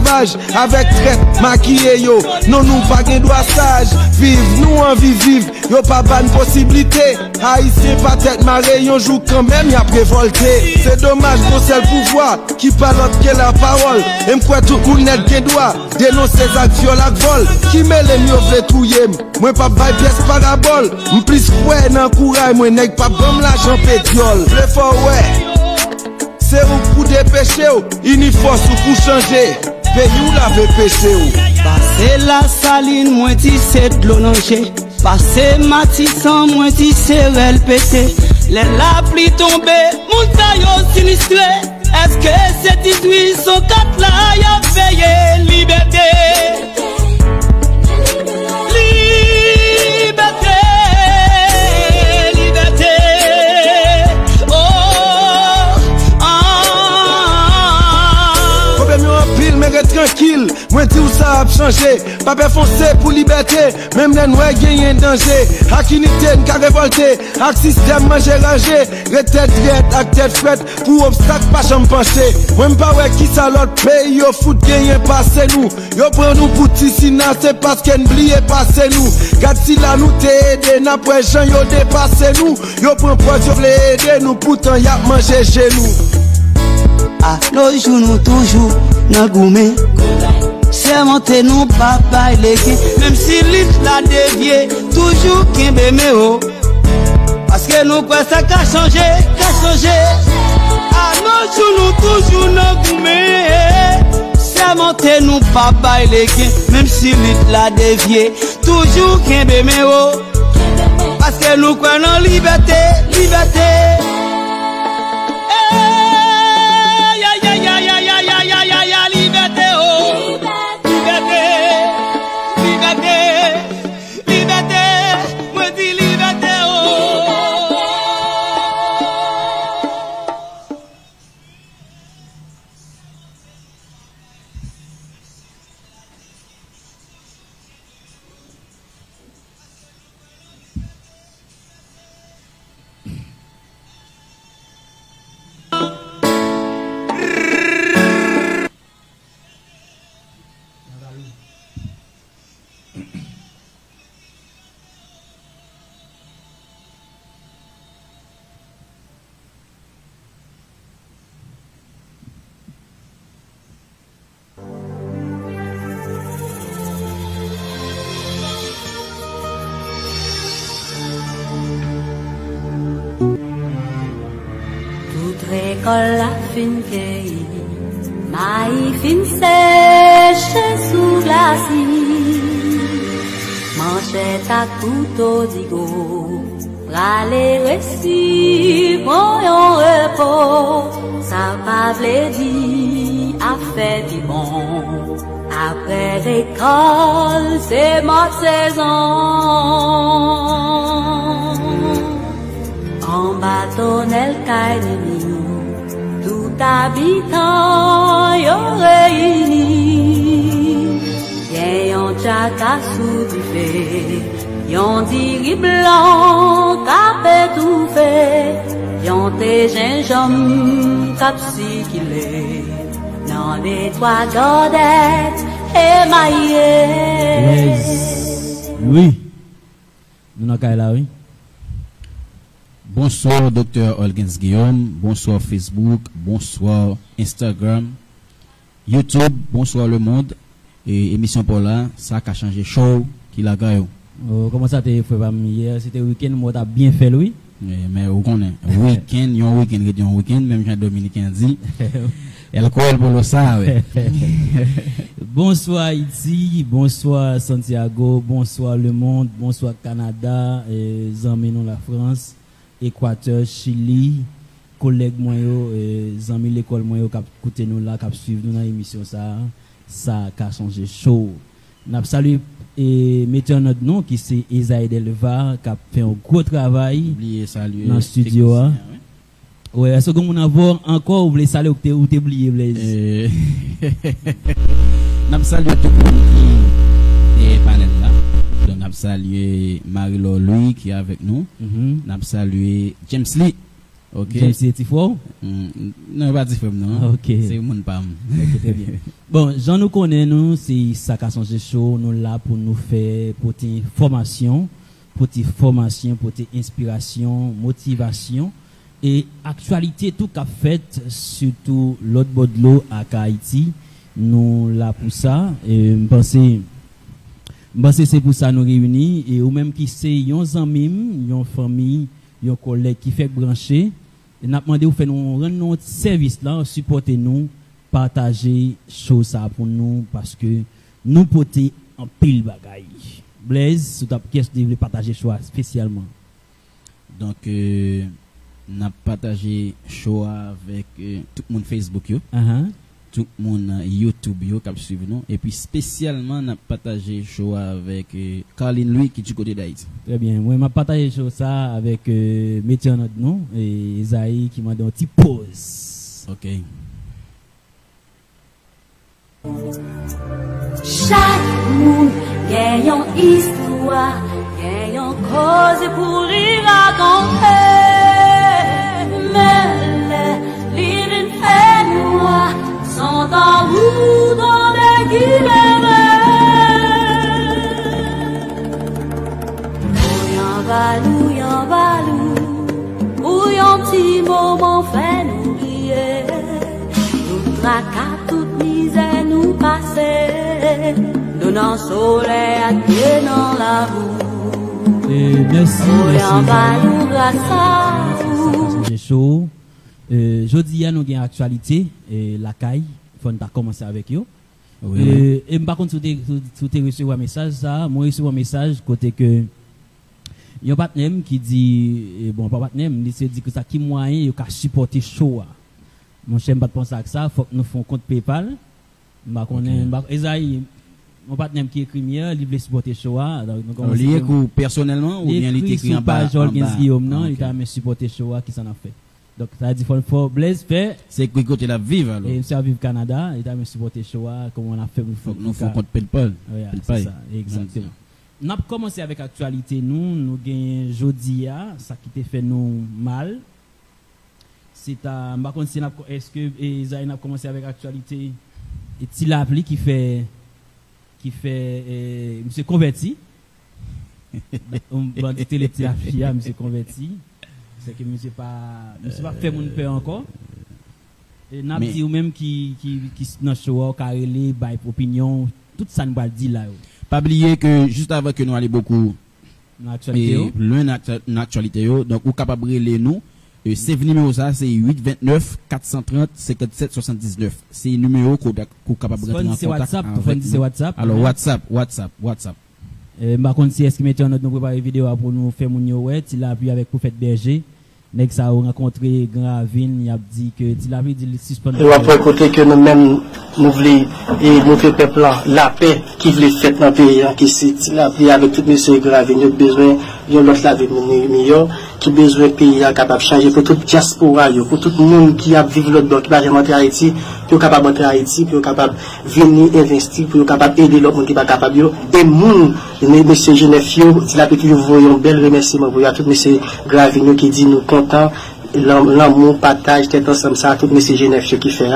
esclavage, avec traite, maquillé yo. Non, nous pas de droit sage. Vive, nous en vive, yo pas bonne possibilité. Haïtien pas tête marée, yon joue quand même, y'a prévolté. C'est dommage pour seul pouvoir qui parle autre que la parole. Et m'quoi tout le monde net qui doit dénoncer les actions la vol. Qui met les mieux vle touyer. Moi pas bail pièce parabole. M'plis ouais nan courage, moi nèg pas bon l'argent pétrole. Le fort ouais. C'est au coup de péché, il y force pour changer. Pays où l'avait péché. Passez la saline, moi tissé de l'eau nangée. Passez Matissan, moi tissé rel pété. Les la pluie tombée, montagne sinistré. Est-ce que c'est 1804 là, y'a payé liberté? Tranquille, moi dis où ça a changé. Pas foncer pour liberté, même les noirs gagnent un danger. Akinité n'a révolté, ak système manger rangé. Retête drette, ak tête frette, pour obstacle pas jamais penché. Même pas ouais qui ça l'autre pays, yo foot gagne passé nous. Yo prend nous pour tissina, c'est parce qu'en oublié passé nous. Gade si là nous t'aider, n'après Jean yo dépassé nous. Yo prend proche yo aider nous, pourtant y'a mangé chez nous. À nos jours nous toujours nan goumé. C'est monté nous papa les même si l'île la dévié, toujours qu'un bébé oh. Parce que nous quoi ça qu'a changé, À nos jours nous toujours nan goumé. C'est monté nous papa les même si l'île la dévié, toujours qu'un bébé oh. Parce que nous quoi en liberté. L'école la fin cueillie, maïs fin sèche sous glacis, manchette à couteau digo, râler récit, bon repos, ça pas vle dit, a fait du bon, après l'école, c'est ma saison, en bâtonnel caïni. Habitant yo réunis, yon chaka sous du fait, yon diri blanc cap étouffé, yon te gingembre cap sikilé, nan les trois godettes émaillées. Oui, nous n'avons là, oui. Bonsoir Dr. Olgens Guillaume, bonsoir Facebook, bonsoir Instagram, YouTube, bonsoir le monde. Et émission pour là, ça a changé show qui l'a gagné. Comment ça t'es fait hier? C'était week-end, moi t'as bien fait oui. Mais vous connaissez, week-end, même quand Dominicain dit. Elle colle pour le ça. Bonsoir Haïti, bonsoir Santiago, bonsoir le monde, bonsoir Canada, et amis nous la France. Équateur, Chili, collègues moyo, amis l'école moyo qui écoutent nous là, qui suivent nous dans l'émission ça a changé chaud. N'a salué et mettez notre nom qui c'est Esaïe Delva qui a fait un gros travail dans le studio. Ouais, est-ce que vous avez encore vous voulez saluer ou t'oublier Blaise? N'a salué tout le monde qui est panel là. Donc, nous salué Marie-Laure Louis qui est avec nous. Nous salué James Lee OK. James c'est Tifo? Non, pas Tifo non. OK. C'est mon pam. OK, très bien. Bon, Jean nous connaît nous, c'est ça qu'a changé chaud, nous là pour nous faire pour tes formations, pour tes inspiration, motivation et actualité tout qu'a fait surtout l'autre bord de l'eau à Haïti. Nous là pour ça et c'est pour ça nous réunis et ou même qui c'est yon amis, yon famille, yon collègue qui fait brancher et n'a demandé ou faire nous rendre notre service là, supporter nous, partager chose ça pour nous parce que nous porter en pile bagaille. Blaise, si tu as qu'est-ce que tu veux partager choix spécialement. Donc n'a partagé show avec tout le monde Facebook yo. Tout le monde YouTube yo qui suivre nous et puis spécialement n'a partagé show avec Carline Louis qui du côté d'Haïti. Très bien. Moi m'a partagé show ça avec Métier notre nom et Isaïe qui m'a donné un petit pause. OK. Chaque monde gagne une histoire, gagne une cause pour y raconter. Mais les lignes noires sont en roue dans les guillemets. Ouyan balou, ou yon petit moment fait nous oublier. Nous tracas toute misère nous passer, donnant soleil à pied dans la roue. Merci. Ouyan balou grâce à vous. C'est chaud. Jeudi, nous avons une actualité, la caille, il faut commencer avec eux. Oui. Et par contre, si tu reçu un message, ça, moi, reçu un message côté que il y a un partenaire qui dit, bon, pas partenaire, il se dit que ça qui moyen, il a supporter chaud. Mon cher, pas penser à ça, il faut que nous fassions compte PayPal. Esaïe, mon partenaire qui écrit mieux, il veut supporter chaud. Donc, il écrit personnellement ou bien il écrit en bas? Guillaume, non, il a supporter chaud qui s'en a fait. Donc, ça a dit, faut Blaise fait. C'est que côté la vive alors. Et monsieur a vivre Canada, il a me supporté choix, comment on a fait pour nous faut compte PayPal. Oui, c'est ça, exactement. Nous avons commencé avec actualité, nous gagnons jeudi, ça qui t'a fait nous mal. C'est à, est-ce que Isaïe a commencé avec actualité, et il a appelé qui fait, monsieur converti. On va dire les petits affiches, monsieur converti. C'est que monsieur pas fait mon peur encore et n'a dit ou même qui dans show carrelé by opinion tout ça ne va dire là pas oublier que juste avant que nous aller beaucoup l'actualité loin l'actualité donc ou capable les nous c'est numéro ça c'est 829 430 57 79 c'est numéro qu'on capable rentrer en contact c'est WhatsApp alors WhatsApp par contre si est-ce que mettez notre nous préparer vidéo pour nous faire mon ouais il a appuyé avec prophète berger nek ça a rencontré Gravine, il a dit que il avait dit suspendre. Et après côté que nous même nous voulons et montrer peuple la paix qui voulait faire dans le pays qui c'est il a pris avec tout monsieur Gravine, il a besoin de l'autre la vie meilleur qui besoin pays capable changer pour toute diaspora pour tout le monde qui a vivre l'autre bord qui va rentrer Haïti, pour capable entrer Haïti, pour capable venir investir, pour capable aider l'autre monde qui pas capable et monde monsieur Genefio, il a pu voyer un bel remerciement pour tout monsieur Gravine qui dit nous l'amour, partage, tête ensemble, ça, tout monsieur Genefio qui fait,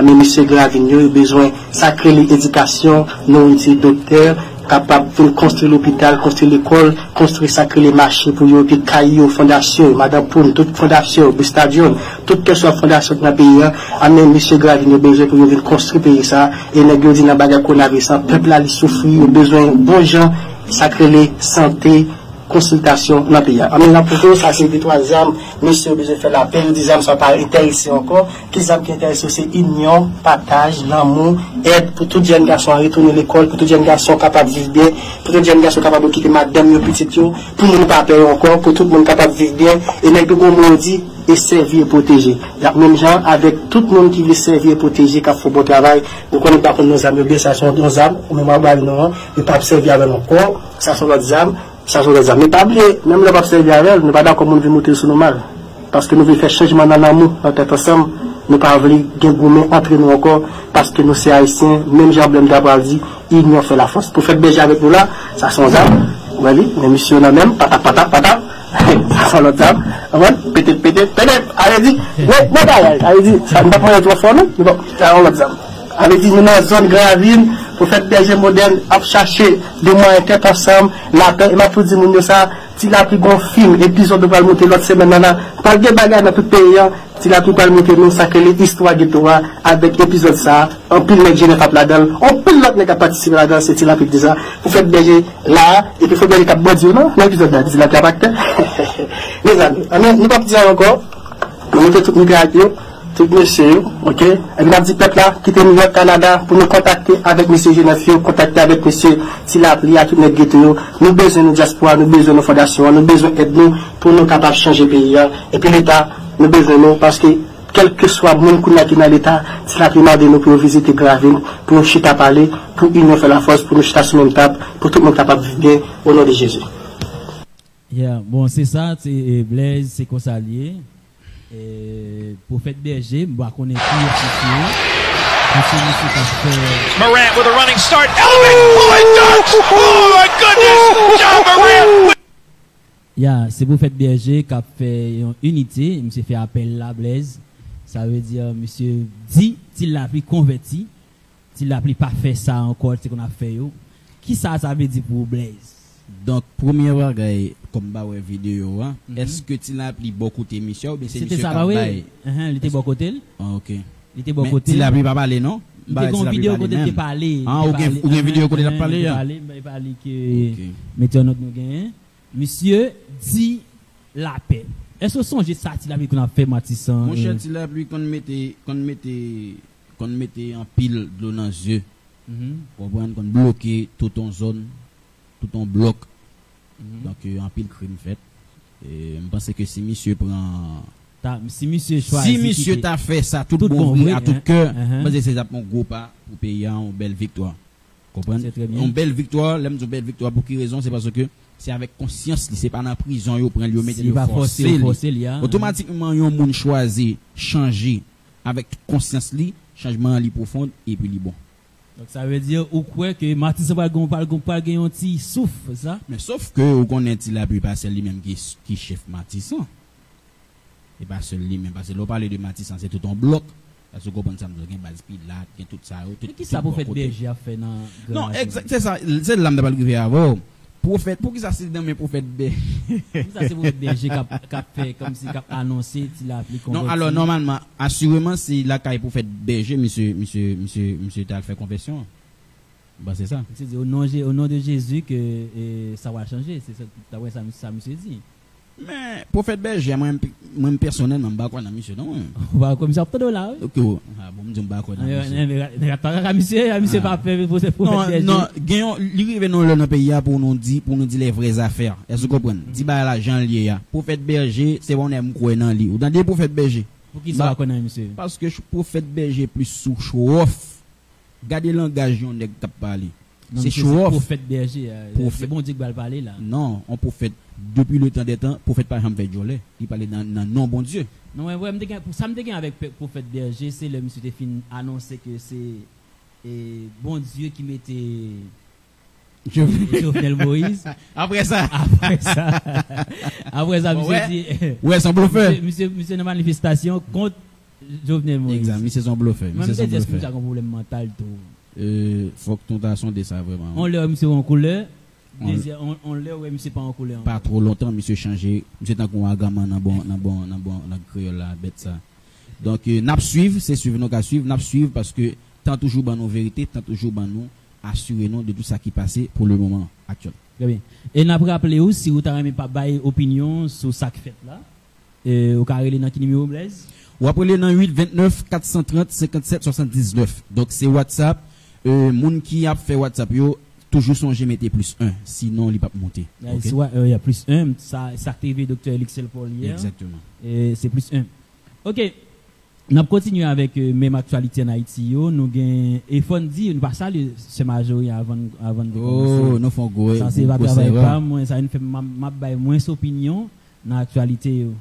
mais monsieur Gravigno, il a besoin de sacrer l'éducation, nous, docteurs, capable de construire l'hôpital, construire l'école, construire sacrer les marchés pour eux, puis caillou, fondation, madame Poun, toute fondation, le stadion, toute que soit fondation dans le pays, mais monsieur Gravigno, besoin pour venir construire le pays, ça, et les gens disent, qu'on avait ça, peuple a souffrir, il a besoin de bons gens, sacrer les santé, consultation dans le pays. Mais pour ça, c'est des trois âmes, monsieur a besoin de faire la paix, des âmes ne sont pas intéressées encore. Les âmes qui sont intéressées, c'est union, partage, l'amour, aide pour tout jeune garçon à retourner à l'école, pour tout jeune garçon capable de vivre bien, pour tout jeune garçon capable de quitter madame, petit, pour nous ne pas perdre encore, pour tout le monde capable de vivre bien, et nous avons dit, et servir et protéger. Il y a même gens avec tout le monde qui veut servir et protéger, qui fait bon travail. Nous ne connaissons pas nos âmes, bien, ça sont nos âmes, ou même non, mais pas servir avec nos corps, ça sont nos âmes. Ça sont des amis. Mais pas oublier, même le pape servir avec elle, nous ne pas d'accord comment nous voulons monter sur nos mal. Parce que nous voulons faire changement dans l'amour, dans tête ensemble. Nous ne pas voulu gagner entre nous encore, parce que nous sommes haïtiens, même Jean-Blême d'abord dit, ils nous ont fait la force. Pour faire baiser avec nous là, ça sont des âmes. Vous voyez, mais monsieur, on a même, pata, on l'autre dame. Peut-être, allez dit, allez dit, ça ne va pas être fort, non? Bon, on l'autre dame. Allez dit, nous dans la zone Gravine, pour faire berger moderne, à chercher des moyens tête ensemble, la paix, et m'a pour dire, mon ça, s'il a pris bon film, épisode de monter l'autre semaine, pas de bagarre dans tout le pays, s'il a pris monter nous, ça crée l'histoire de toi, avec épisode ça, on pile les jeunes cap là-dedans, on pile l'autre qui a participé là-dedans, c'est il a pris ça, pour faire berger là, et puis il faut berger cap bon Dieu, non? L'épisode là, c'est la caractère. Les amis, nous pas dire encore, nous mettons tout le monde tout monsieur, ok? Et puis, on dit peuple là, quitter New York, Canada, pour nous contacter avec monsieur Genefio, contacter avec monsieur Tilapli, à tout notre ghetto. Nous besoin de diaspora, nous besoin de fondations, nous besoin d'aide nous pour nous capables de changer le pays. Et puis l'État, nous besoin de nous parce que, quel que soit le monde qui est dans l'État, Tilapli m'a demandé nous pour visiter Gravine, pour nous chita parler, pour union faire la force, pour nous chita sur le même table, pour tout le monde capable de vivre bien, au nom de Jésus. Yeah, bon, c'est ça, c'est Blaise, c'est qu'on s'allie. Prophète Berger, on connaît qui Morant with a running start. Oh my goodness! John Morant! Yeah, c'est Prophète Berger qui a fait une unité, il s'est fait appel là, Blaise. Ça veut dire, monsieur dit, il l'a pris converti, il l'a pris pas fait ça encore, c'est qu'on a fait. Qui ça veut dire pour Blaise? Donc, première bagaille, comme bah ouais vidéo, hein, est-ce que tu l'as appris beaucoup d'émissions ou bien c'est c'était ça, oui. Il était bon côté. Ok. Il était bon côté. Tu l'as appris pas parler, non? Il était bon vidéo côté de parler. Ah, ou une vidéo côté de parler. Il parler que, mettons notre nous gagne. Monsieur dit la paix. Est-ce que songe ça, tu l'as vu qu'on a fait Matissan? Mon cher, tu l'as vu qu'on mettait en pile de l'eau dans les yeux. Pour qu'on bloquait toute ton zone. Tout en bloc. Donc, un pile crime fait. Et je pense que si monsieur prend. Si monsieur choisit. Si monsieur t'a fait ça, tout bon vrai, à tout cœur, c'est un gros pas pour payer une belle victoire. Comprenez? Une belle victoire, l'aime une belle victoire pour quelle raison? C'est parce que c'est avec conscience, c'est pas dans la prison, il prend le mettre le forcer. Automatiquement, yon moun choisi, changer avec conscience, changement li profond et puis li bon. Donc ça veut dire ou quoi que Matissan va gagner un petit souffle, ça? Mais sauf que ou connaît il a pu passer lui-même qui chef Matissan. Et pas seul lui-même parce que l'on parle de Matissan c'est tout un bloc. Parce que vous comprenez ça, vous avez base là, tout ça. Qui ça pour faire berger a fait dans? Non, exact, c'est ça. C'est là que je vais avant. Prophète, pour qui ça c'est dans mes prophètes berger? Ça c'est pour berger qui a fait comme si qui a annoncé qu'il a appliqué. Non, alors normalement, assurément c'est la caille pour faire berger, monsieur t'as fait confession. Bah c'est ça. C'est au nom de Jésus que ça va changer, c'est ça monsieur dit. Mais prophète berger moi personnellement pas quoi dans monsieur non. On va comme ça peut là. OK. Ah bon, me pas quoi dans monsieur. Monsieur pas fait pour prophète berger. Non, gagnons lui rive dans le pays pour nous dire les vraies affaires. Est-ce que vous comprenez? Dis ba l'argent lié ya. Prophète berger, c'est bon aime quoi dans lui. Ou dans des prophètes berger. Pour qui ça connaît monsieur? Parce que prophète berger plus sous show off. Gardez langage on nèg t'a parler. C'est show off. Prophète berger. C'est bon Dieu qui va parler là. Non, on prophète depuis le temps des temps, prophète par exemple Jolet, il parlait dans non bon Dieu. Non, ouais, pour ça me dégaine avec prophète berger, c'est le monsieur qui annoncer que c'est bon Dieu qui mettait Jovenel Moïse. Après ça, monsieur dit ouais, son bluffeur. Monsieur une manifestation contre Jovenel Moïse. Exact, monsieur son bluffeur. Monsieur son bluffeur. Est-ce que un problème mental tout? Faut que ton tentation de ça vraiment. On l'a monsieur en couleur. On l'a ouais monsieur pas en couleur. Pas trop longtemps monsieur changé, monsieur tant qu'on a gamin dans bon créole la bête ça. Donc n'a suivre, c'est suivre nous qu'à suivre, n'a suivre parce que tant toujours dans nos vérités, tant toujours dans nous assurer nous de tout ça qui passé pour le moment actuel. Très bien. Et n'a rappelé aussi si vous t'avez pas bail opinion sur ça qui fait là. Au carré dans qui numéro Blaise? Ou appelez dans 8 29 430 57 79. Donc c'est WhatsApp moun qui a fait WhatsApp yo toujours songer mettre plus 1 sinon il pas monter. Okay? Il y a plus 1 ça activé docteur Elixel pour hier. Exactement. Et c'est plus 1. OK. Nous continuons avec même actualité en Haïti yo, nous gain et fond dit nous pas ça ce major avant de commencer. Oh, nous font go. Ça c'est pas moi ça nous fait m'a bail moins opinion dans actualité yo.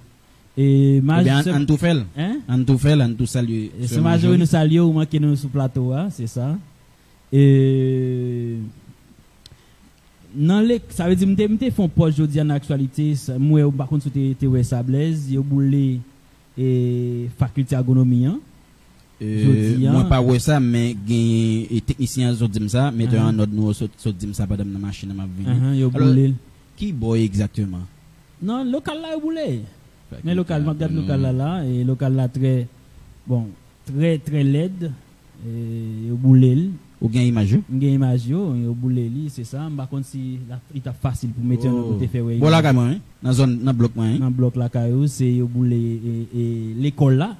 Et major en tout fait. En tout saluer. Ce major nous saluer ou manquer nous sur plateau c'est ça. Et ça veut dire m'te font poche jodi en actualité moi par contre te ouais Sablaise yo boulé et faculté agronomie hein. Moi pas ouais ça mais gain technicien zo dit ça mais en ordre nous so dit ça pas dans machine m'a venir. Alors qui boy exactement? Non, local là boulé. Mais local m'a regarde local là et local là très bon, très laide et yo boulé. Ou gain image yo boulé li c'est ça par contre si il est facile pour mettre un côté faire ouais. Bon là quand même dans zone dans bloc moi dans bloc là caillou c'est yo boulé et l'école là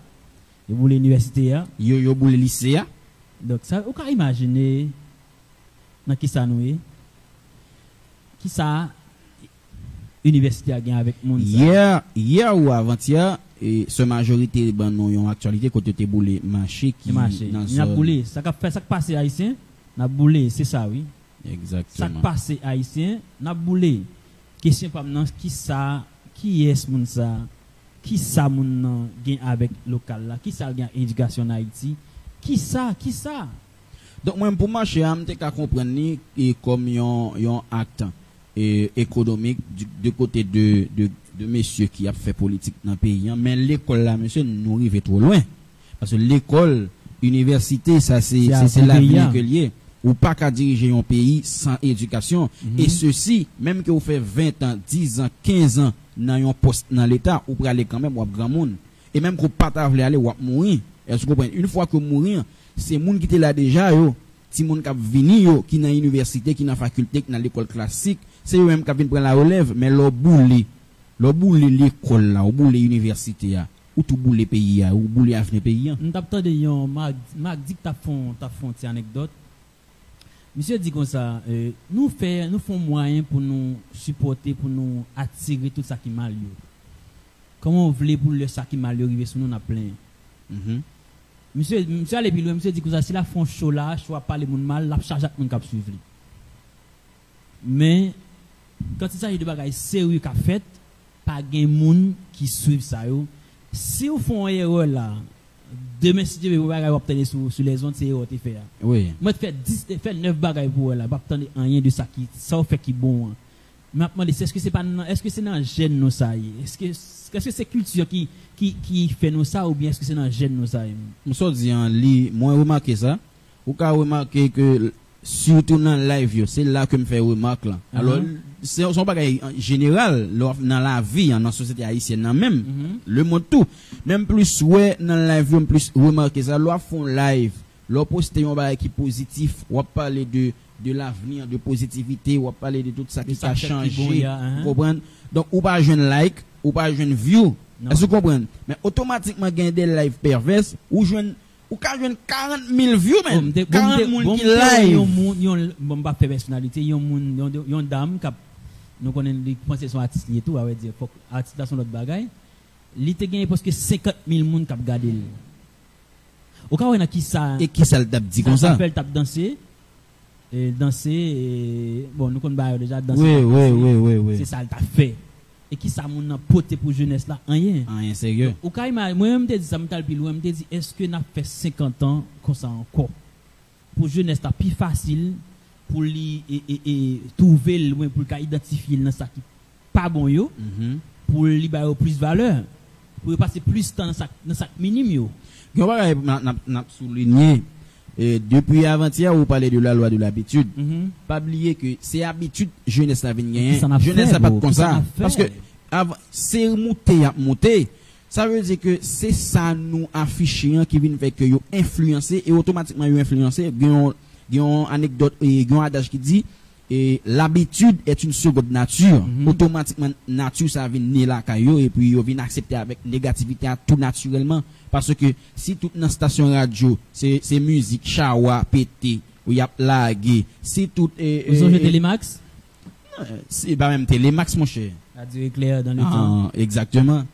yo boulé université là yo boulé lycée là donc ça on peut imaginer dans qui ça nous qui ça université a gagné avec monde hier ou avant-hier et ce majorité ben non yon actualité côté te boulé marché qui n'a boulé ça qu'a fait ça passé haïtien n'a boulé c'est ça oui exactement ça passé haïtien n'a boulé question pas maintenant qui est moun ça qui ça moun gain avec local là qui ça gain éducation en Haïti qui ça donc moi pour marché am te ka comprendre ni et comme yon acte économique du côté de monsieur qui a fait politique dans le pays mais l'école là monsieur nous arrive trop loin parce que l'école université ça c'est l'avenir que lié ou pas qu'à diriger un pays sans éducation et ceci même que vous fait 20 ans 10 ans 15 ans dans un poste dans l'état ou pour aller quand même ou grand monde et même qu'on pas aller ou mourir est-ce que vous comprenez une fois que mourir c'est monde qui était là déjà yo ti monde qui venir yo qui dans université qui dans faculté qui dans l'école classique c'est eux même qui viennent prendre la relève mais leur boule l'école là ou boule l'université là ou tout boule pays là ou boule avenir pays on t'a entendu yon Marc dit que t'as font une anecdote monsieur dit comme ça nous font moyen pour nous supporter pour nous attirer tout ça qui mal yo comment on voulait pour le ça qui mal arriver sur nous on a plein monsieur allez puis monsieur dit que ça si la font chaud là soit parler moun mal la charge moun cap suivre mais quand il s'agit de bagaille sérieux qu'a fait pas gen moun qui suivent ça yo si vous font erreur là demain si Dieu veut bagaille obtenir sur les ondes c'est erreur te faire oui moi fait 9 bagaille pour là pas obtenir rien de ça qui ça fait qui bon maintenant est-ce que c'est pas est-ce que c'est dans gène nous ça est-ce que c'est culture qui fait nous ça ou bien est-ce que c'est dans gène nous ça moi dit en li moi remarqué ça ou ka remarqué que surtout dans live c'est là que me fait remarque là alors c'est son bagage en général dans la vie dans la société haïtienne même le monde tout même plus ouais dans live plus remarquer ça leur font live leur poster un bagage qui positif ou parler de l'avenir de positivité ou parler de tout ça qui a changé comprendre donc ou pas jeune like ou pas jeune view est-ce que vous comprenez mais automatiquement gain des live perverses ou jeune ou ka joine 40 000 views même 40 moun qui live yon pas personnalité yon dame qui nous connaît les penser son artiste et tout avait dire faut artiste dans son autre bagaille li te gagné parce que 50 000 moun qui regarder au cas où na qui ça et qui ça le tap dit comme ça appelle tap danser et bon nous connait déjà danser oui c'est ça le t'a fait et qui ça moun poté pour jeunesse là rien sérieux au cas moi même te dit ça me tal pi loin me dit est-ce que n'a fait 50 ans comme ça encore pour jeunesse là plus facile pour lui et trouver loin pour qu'a identifier dans ça qui pas bon yo pour lui ba plus valeur pour passer plus temps dans ça minime yo on va n'a souligner depuis avant-hier vous parlez de la loi de l'habitude pas oublier que c'est habitude jeunesse la vinn gagner jeunesse pas comme ça parce que c'est monter ça veut dire que c'est ça nous afficher qui vient faire que yo influencer et automatiquement yo influencer une anecdote et un adage qui dit l'habitude est une seconde nature automatiquement nature ça vient né la caillou et puis yo vient accepter avec négativité tout naturellement parce que si toute dans station radio c'est musique chawa pété ou y a lagué si tout vous avez Télémax c'est pas même Télémax mon cher radio éclair dans le temps exactement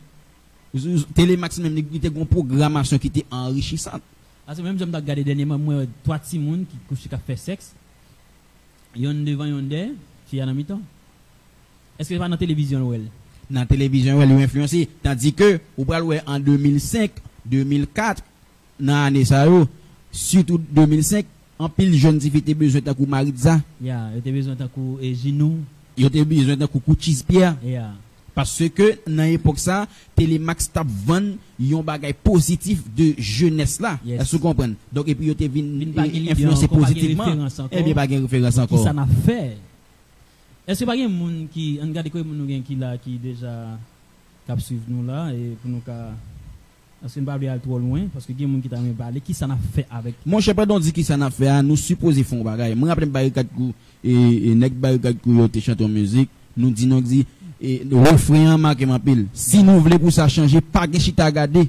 Télémax même il était une programmation qui était enrichissante parce que même j'aime regarder dernièrement moi trois petits monde qui couche qui fait sexe yon devant yon derrière qui a dans mi-temps est-ce que c'est pas dans télévision ou dans télévision elle influencé tandis que ou pral ouais en 2005 2004 dans année ça yo surtout 2005 en pile jeune filles étaient besoin d'un coup Maritza. Yeah, était besoin d'un coup et Ginou. Ils étaient besoin d'un coup Chispierre. Yeah. Parce que dans l'époque ça, Télémax t'a vend yon bagay positif de jeunesse là. Yes. Est-ce que vous comprenez? Donc et puis yo te vinn influencer influencer positivement. Et bien pas de référence encore. Qui ça n'a fait? Est-ce que pas gen moun qui on regarde quoi moun gen qui là qui déjà cap suivre nous là et pour nous ka parce que ne pas aller trop loin parce que gen moun qui t'a même parler qui ça n'a fait avec Mon cher pas dit qui ça n'a fait, nous supposons font bagay. Moi rappelle barricade kou et nèg barricade kou yo te chante musique, nous dit et le refrain marqué ma pile. Si nous voulons pour ça changer, pas gen chita garder.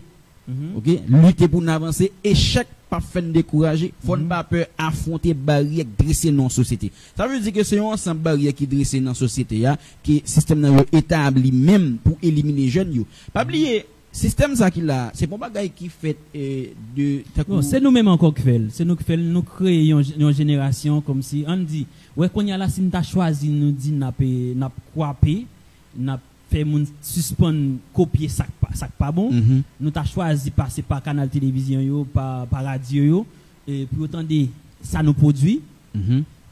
OK, lutter pour nous avancer, échec pas fait décourager, faut pas peur affronter barrière dresser dans société. Ça veut dire que c'est un ensemble barrière qui dressé dans société ya, qui système nan établi même pour éliminer jeunes yo. Pas oublier système ça qui là, c'est pas bagaille qui fait de non, c'est nous mêmes encore qui fait, c'est nous qui fait nous créer une génération comme si on dit ouais qu'on y a là si nous t'a choisi nous dit n'a croiper, n'a fait moun suspend copier ça pas bon nous t'a choisi passer par canal télévision yo par radio yo et pour autant ça nous produit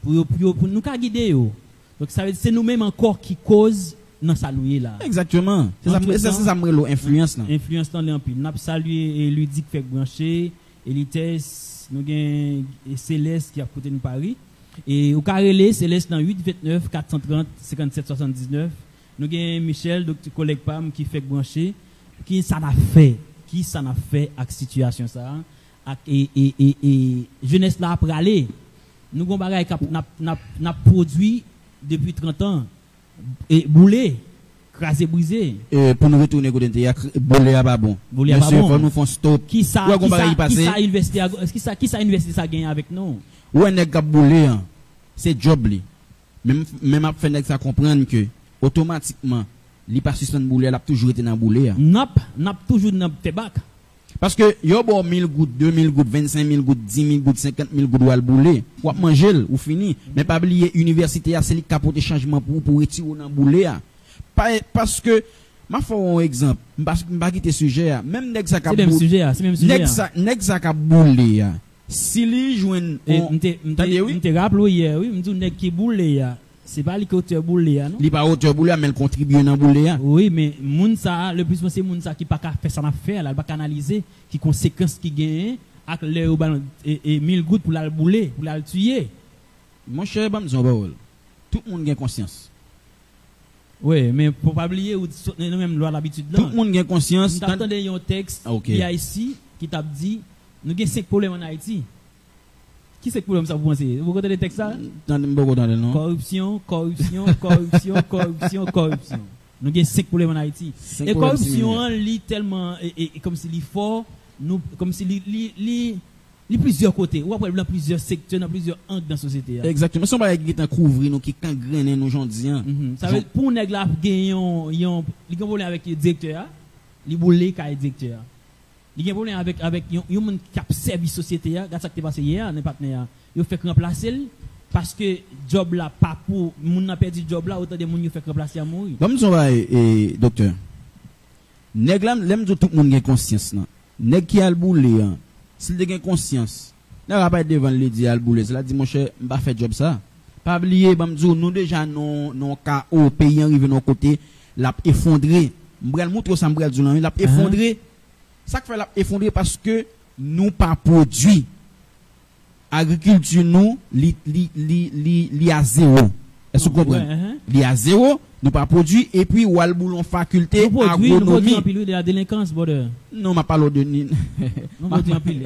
pour nous ka guider yo donc ça veut dire c'est nous mêmes encore qui cause dans ça nous là exactement c'est ça me influence là influence dans l'empile n'a salué et Ludique fait brancher Elites nous gain Céleste qui a côté nous Paris et au carrelé Céleste dans 829 430 57 79 nous avons Michel, docteur collègue Pam, qui fait brancher, qui ça n'a fait avec situation ça, et jeunesse là après aller. Nous avons bagay n'a produit depuis 30 ans, et boulé, crasé, brisé. Et pour nous retourner côté boulé à pas bon. Boulé à pas bon. Faut nous faire stop. Qui ça investi ça gagne avec nous? Ouais, nèg k'ap boulé, c'est job li. Même ap fait nèg ça comprendre que automatiquement li pas suspend boulé, elle a toujours été dans boulé. N'a toujours n'a fait bac. Parce que yo bon 1000 gouttes, 2000 gouttes, 25 000 gouttes, 10 000 gouttes, 50 000 gouttes ou al boulé, ou manger ou fini. Mais pas oublier université a c'est li capote changement pour retirer dans boulé. Parce que ma faut un exemple, m'pa quitter sujet même nèg ça ka boulé. C'est même sujet. Nèg ça ka boulé. Si li joine m'te rappelé hier, oui, m'dou nèg qui boulé. C'est pas l'auteur boulé non li pas auteur boulé mais il contribue dans boulé oui mais moun ça le plus c'est moun ça qui pas faire ça faire là pas canaliser qui conséquences qui gagne avec les et 1000 gouttes pour la boulé pour la tuer mon cher bam zon parole tout le monde gagne conscience oui mais faut pas oublier ou même loi l'habitude là tout le monde gagne conscience t'attendez un texte il y a ici qui t'a dit nous gagne 5 problèmes en Haïti. Qui c'est que problème ça vous pensez? Vous connaissez les textes ça? Corruption. Nous avons 5 problèmes en Haïti. Et corruption, lit tellement, et comme si il fort, nous, comme si il plusieurs côtés. Ou après, dans plusieurs secteurs, dans plusieurs angles dans la société. Exactement. Si on va qui couvrir, nous, qui gangrène nos gens disant. Ça veut dire, pour nous, là, il y a un problème avec le directeur, il boule le directeur. Il y a un problème avec un monde qui a servi la société, regarde ça qui est passé hier, les partenaires, il fait remplacer parce que job là pas pour moun n'a perdu job là autant de moun il fait remplacer à mourir. Comme ça va docteur. Nèg là l'aime tout le monde a conscience là. Nèg qui a le boulé, s'il a conscience, n'a pas devant le dire le boulé, cela dit mon cher, m'pa faire job ça. Pas oublier bamdou nous déjà non cas au pays arrivé nos côté, l'a effondré. M'bral montre ça m'bral dit l'a effondré. Ça fait l'a effondré parce que nous pas produit. Agriculture nous li à zéro. Est-ce que vous comprenez? Li à zéro, nous pas produit et puis ou al boulon faculté agronomie. Nous produit de la délinquance border. Non, m'a parlé de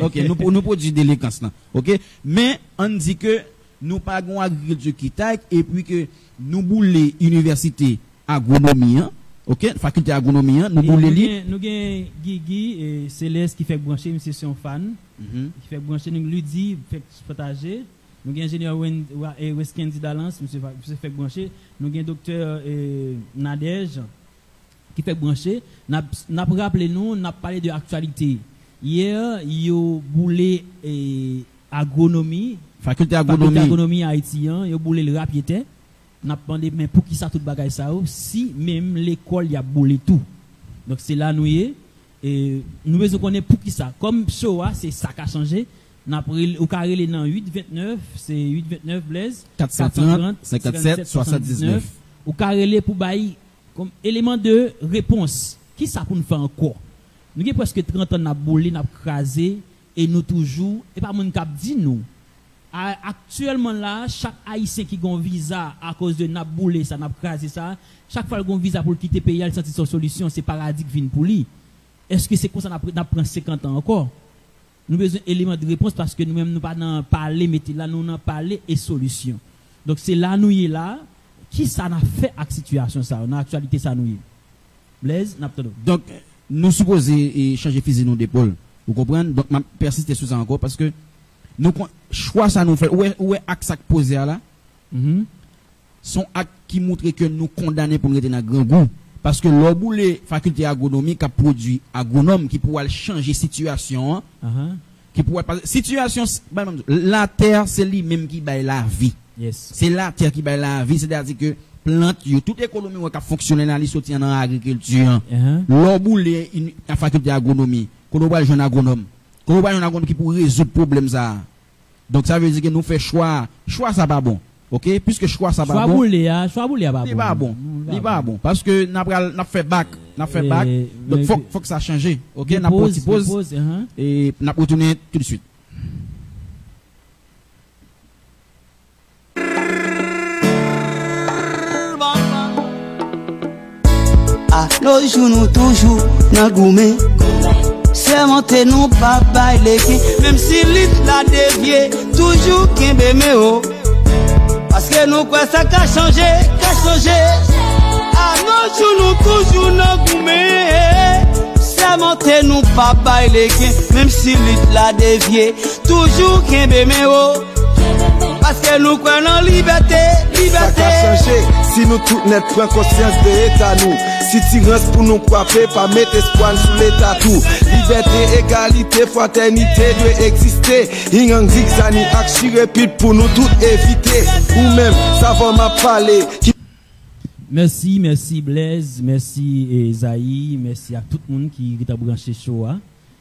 OK, nous produit délinquance là. OK? Mais on dit que nous pas gon agriculture qui taille et puis que nous bouler université agronomie. OK, faculté agronomie, nous boule li. Nous gain Guigui et Céleste qui fait brancher monsieur son fan, qui fait brancher nous lui dit fait partager. Nous gain ingénieur Weskendi Dalance monsieur fait brancher. Nous gain docteur Nadège qui fait brancher. N'a rappelé nous, n'a parlé de actualité. Hier, yo boulé agronomie, faculté agronomie haïtien, yo boulé le rapiété. N'a demandé mais pour qui ça tout bagay ça si même l'école y a boulé tout. Donc c'est là nous et nous besoin connaître pour qui ça comme show c'est ça qui a changé Ou carré dans 829, c'est 829 Blaise 430 57 79. Ou carré pour bailler comme élément de réponse. Qui ça pour nous faire encore? Nous avons presque 30 ans n'a boulé, n'a crasé et nous toujours et pas mon cap dit nous. Actuellement là, chaque haïtien qui a un visa à cause de n'a boulé ça n'a crasé ça, chaque fois qu'il a un visa pour quitter le pays, il sentit son solution, c'est paradis qui vient pour lui. Est-ce que c'est comme ça n'a prend 50 ans encore? Nous avons besoin d'éléments de réponse parce que nous-mêmes nous pas dans parler, mais là nous n'en parler et solution. Donc c'est là nous y est là. Qui ça n'a fait avec situation ça? Dans l'actualité ça nous y est. Blaise, n'a pas. Donc nous supposons changer fusil nous d'épaule. Vous comprenez? Donc m'a persister sur ça encore parce que nous choix ça nous fait où est acte ça posé là. Son acte qui montre que nous condamnés pour nous être dans grand goût. Parce que l'obou les facultés agronomiques a produit agronome qui pourrait changer situation. Qui pourrait situation la terre c'est lui même qui baille la vie. Yes. C'est la terre qui baille la vie, c'est-à-dire que plante toute économie qui fonctionne dans l'agriculture dans l'agriculture. L'obou les la faculté agronomie, qu'on va jeune agronome. Qu'on va un agronome qui pour résoudre problème ça. Donc ça veut dire que nous fait choix ça pas bon. OK, puisque choix ça pas bon. Choix boulé pas bon. Il pas bon. Il pas bon parce que n'a fait bac, donc faut que ça change. OK, n'a pause et n'a retourner tout de suite. À nos jours nous toujours dans gourmet. C'est monter nous pas bailler même si lit la dévié toujours qu'un béméo. Parce que nous quoi ça qu'a changé. À nos jours nous toujours dans gourmet. C'est monter nous pas bailler même si lit la dévié toujours qu'un béméo. Parce que nous croyons en liberté. Ça a changé si nous tout net prenons conscience de l'état nous. Si tirance pour nous coiffer, pas mettre espoir sous l'état tout. Liberté, égalité, fraternité doit exister. Ingang zigzani, action rapide pour nous tout éviter. Ou même, ça va m'a parler. Merci Blaise, merci Esaïe, merci à tout le monde qui est branché show.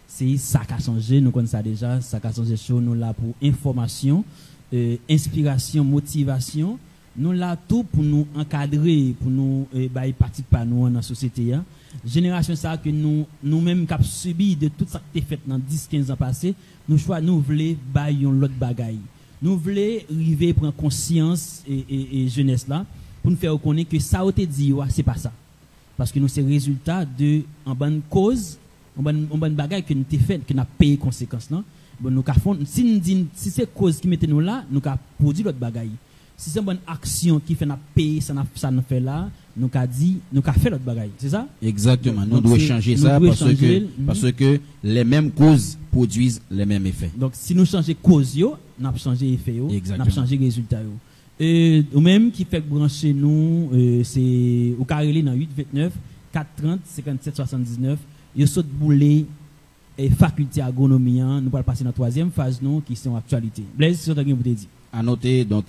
C'est ça qui a changé, nous connaissons ça déjà, ça qui a changé show, nous là pour information. Inspiration, motivation, nous là tout pour nous encadrer, pour nous participer à nous dans la société. Génération ça que nous-mêmes qui avons subi de tout ça qui est fait dans 10-15 ans passés, nous voulons bailler l'autre bagaille. Nous voulons arriver prendre conscience et jeunesse là pour nous faire reconnaître que ça a été dit, c'est pas ça. Parce que nous c'est résultat de en bonne cause, en bonne bagaille que nous avons fait, que nous avons payé conséquences là. Bon, nous si c'est cause qui mette nous là, nous avons produit l'autre bagaille. Si c'est une bonne action qui fait nous payer, ça nous fait là, nous avons dit, nous avons fait l'autre bagaille. C'est ça? Exactement. Nous devons changer ça parce que les mêmes causes produisent les mêmes effets. Donc, si nous changeons cause, nous avons changé effet, nous avons changé résultat. Ou même qui fait brancher nous, c'est au carré dans 829 430 57 79, il saute boulet. Et faculté agronomie, nous allons passer dans la troisième phase non qui sont actualité. Blaise, c'est ce que vous avez dit. À noter donc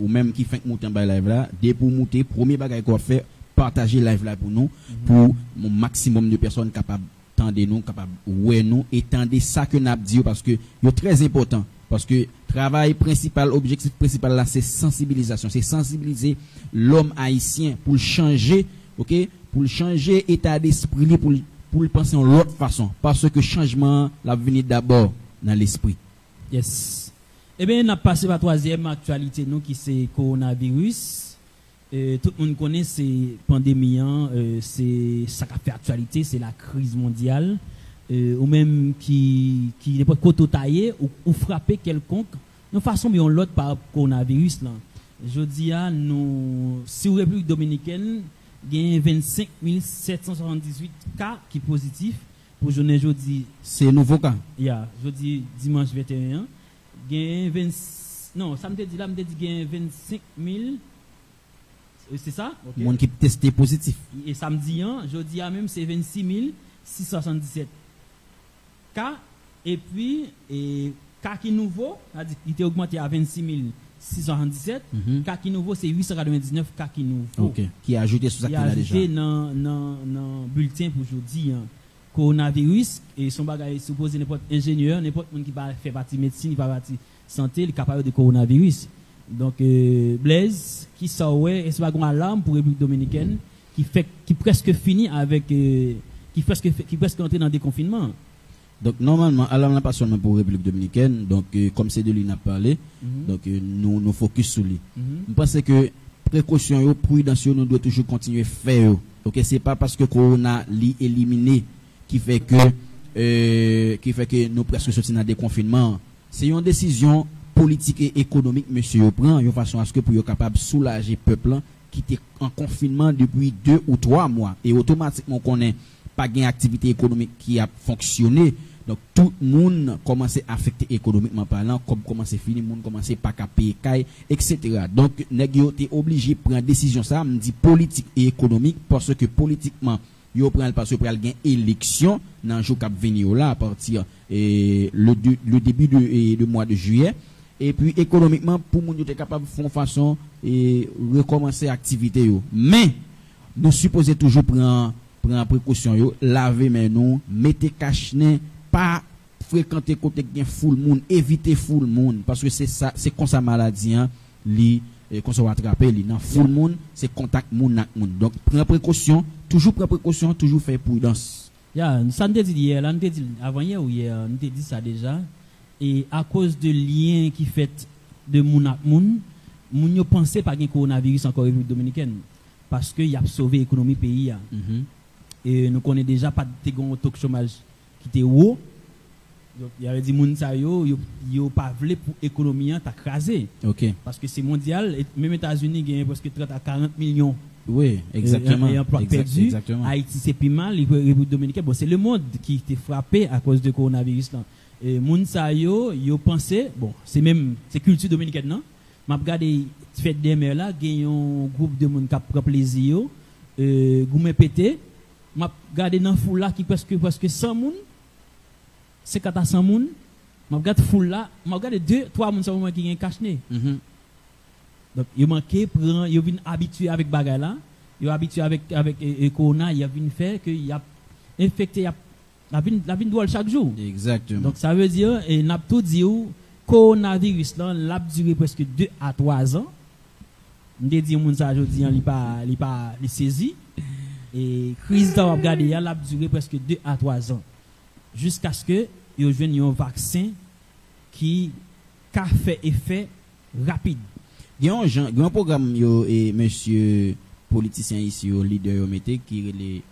ou même qui fait monter en live là, dès pour monter, premier bagage qu'on fait, partager live là pour nous pour un maximum de personnes capables tendre nous, capables ouais nous et tendre ça que n'a dit parce que c'est très important parce que travail principal, objectif principal là c'est sensibilisation, c'est sensibiliser l'homme haïtien pour changer, OK, pour changer état d'esprit pour le penser en l'autre façon parce que changement la venir d'abord dans l'esprit. Yes. Eh bien, on a passé par la troisième actualité nous qui c'est coronavirus. Tout le monde connaît c'est pandémie, c'est ça qui fait actualité, c'est la crise mondiale ou même qui n'est pas côté taillé ou frapper quelconque de façon bien l'autre par coronavirus là. Je dis à nous si la République dominicaine il y a 25 778 cas qui sont positifs pour journée jeudi. C'est nouveau cas. Jeudi dimanche 21. Il y a non, ça me dit là, me dit qu'il y a 25 000. C'est ça? Okay. Monde qui testé positif. Et samedi, jeudi même c'est 26 677 cas. Et puis, cas qui nouveau, il était augmenté à 26 677. Cas qui nouveau, c'est 899 cas qui nouveau. OK. Qui a ajouté sous ça là déjà. Qui a ajouté dans bulletin pour aujourd'hui. coronavirus et son bagage supposé n'importe ingénieur, n'importe monde qui va faire partie médecine, qui va partie santé, il est capable de coronavirus. Donc Blaise qui sort ouais, c'est pas une alarme pour République dominicaine qui presque finit avec qui presque entré dans le déconfinement. Donc normalement alarme n'est pas seulement pour République dominicaine, donc comme c'est de lui n'a parlé, donc nous focus sur lui. Je pense que précaution yo, prudence nous doit toujours continuer faire. OK, c'est pas parce que corona li éliminé qui fait que nous presque sorti dans le déconfinement. C'est une décision politique et économique monsieur prend de façon à ce que pour être capable de soulager peuple qui était en confinement depuis 2 ou 3 mois et automatiquement qu'on n'est pas gain activité économique qui a fonctionné, donc tout le monde commence à affecter économiquement parlant, comme commence fini monde commence pas à payer caille etc. Donc nèg yo t'es obligé prendre décision ça me dit politique et économique parce que politiquement yo prend parce que pral gain élection dans jour cap venir là à partir le début de mois de juillet. Et puis économiquement pour moun yo capable de façon et recommencer activité yo, mais nous supposons toujours prendre précaution yo, laver main nous, mettez cache-nez, pas fréquenter côté gen full monde, éviter full monde parce que c'est ça, c'est comme ça maladie hein, li qu'on se va attraper li dans full monde, c'est contact monde avec monde. Donc prendre précaution, toujours faire prudence. Ça nous dit hier, avant hier ou hier, nous dit ça déjà. Et à cause de lien qui fait de moun ak moun, moun yo pensé pas gen coronavirus encore République dominicaine parce que y a sauvé l'économie pays. Et nous connaissons déjà pas de taux de chômage qui était haut. Donc il y avait dit moun sa yo pas vle pour économie ta crasé. OK. Parce que c'est mondial et même États-Unis gagne presque 30 à 40 millions. Oui, exactement. Et emploi perdu. Exactement. Haïti c'est plus mal, République dominicaine. Bon, c'est le monde qui était frappé à cause de coronavirus là. Et moun sa yo pensé bon c'est culture dominicaine non m'a regardé fête des mères là gagne un groupe de monde qui prend plaisir goumé pété m'a regardé dans foule là qui presque 100 moun 50 à 100 moun m'a regardé foule là m'a regardé 2 3 moun seulement qui gagne cache-nez. Donc yo manqué prend yo vinn habitué avec bagay là yo habitué avec corona il a vinn faire que il a infecté la vie doit chaque jour. Exactement. Donc ça veut dire et n'a tout dit coronavirus là l'a duré presque 2 à 3 ans. M'dé dit moun ça jodi li pas saisi et crise ça va regarder l'a duré presque 2 à 3 ans jusqu'à ce que yo joigne un vaccin qui a fait effet rapide. Il y a un programme yo et monsieur politicien ici au leader yo mette qui les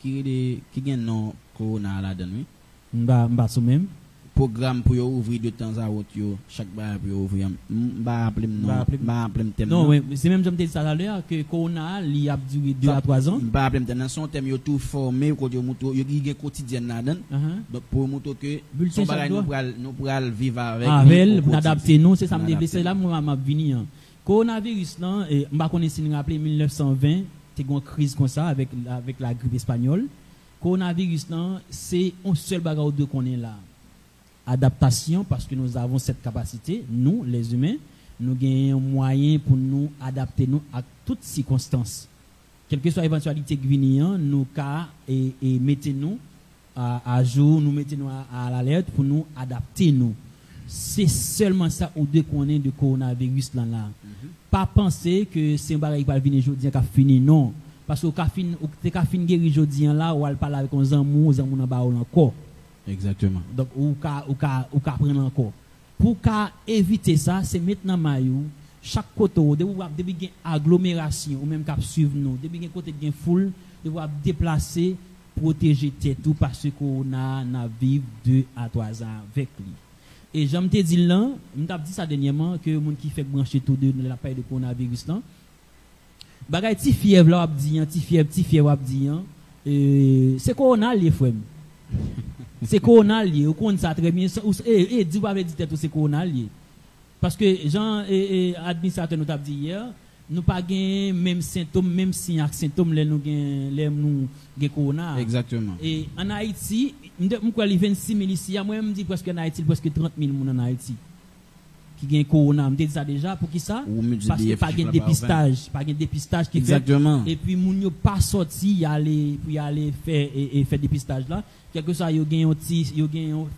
qui gagne non corona là dedans oui m'ba sou même programme pour ouvrir de temps à autre yo chaque bail pour ouvrir m'ba appeler thème non oui c'est même j'aime dire ça à l'heure que corona li a duré 2 à 3 ans m'ba appeler thème dans son thème yo tout formé ko yo moto yo gagne quotidien là dedans donc pour moto que son bagage nous pral vivre avec nous adapter nous c'est ça me dit c'est là moi m'a venir coronavirus là m'ba connait si nous rappeler 1920 t'es une crise comme ça avec la grippe espagnole. Coronavirus c'est un seul bagage de qu'on est là. Adaptation parce que nous avons cette capacité, nous les humains, nous gagnons un moyen pour nous adapter nous à toutes circonstances. Quelle que soit l'éventualité qui vient, nous cas et mettez-nous à jour, nous mettez-nous à l'alerte pour nous adapter nous. C'est seulement ça ou deux qu'on est de coronavirus là. Pas penser que c'est un bagage qui va venir aujourd'hui qui a fini non parce que ka fin guéri aujourd'hui là ou al parler avec un amour en bas encore exactement donc ou ka prendre encore pour éviter ça c'est maintenant maillou chaque côté depuis gain agglomération ou même cap suivre nous depuis gain côté gain foule devoir déplacer protéger tête tout parce qu'on a vivre 2 à 3 ans avec lui. Et j'aime te dire là, m't'a dit ça dernièrement que monde qui fait brancher tout de la paille de coronavirus là. Bagay ti fièvre là ti fièvre c'est corona lié frère. C'est corona lié, on connaît ça très bien dis pas avec dit c'est corona lié. Parce que Jean et administrateur nous t'a dit hier, nous pas gain même symptômes même signe ak symptômes les nous corona. Exactement. Et en Haïti, m'croit li 26 000 ici, moi me dit presque en Haïti presque 30 000 moun en Haïti gagne corona, me dit ça déjà pour qui ça? Parce que pas gagne dépistage qui fait. Exactement. Et puis moun yo pas sorti y aller faire dépistage là. Quelque soit yo gagne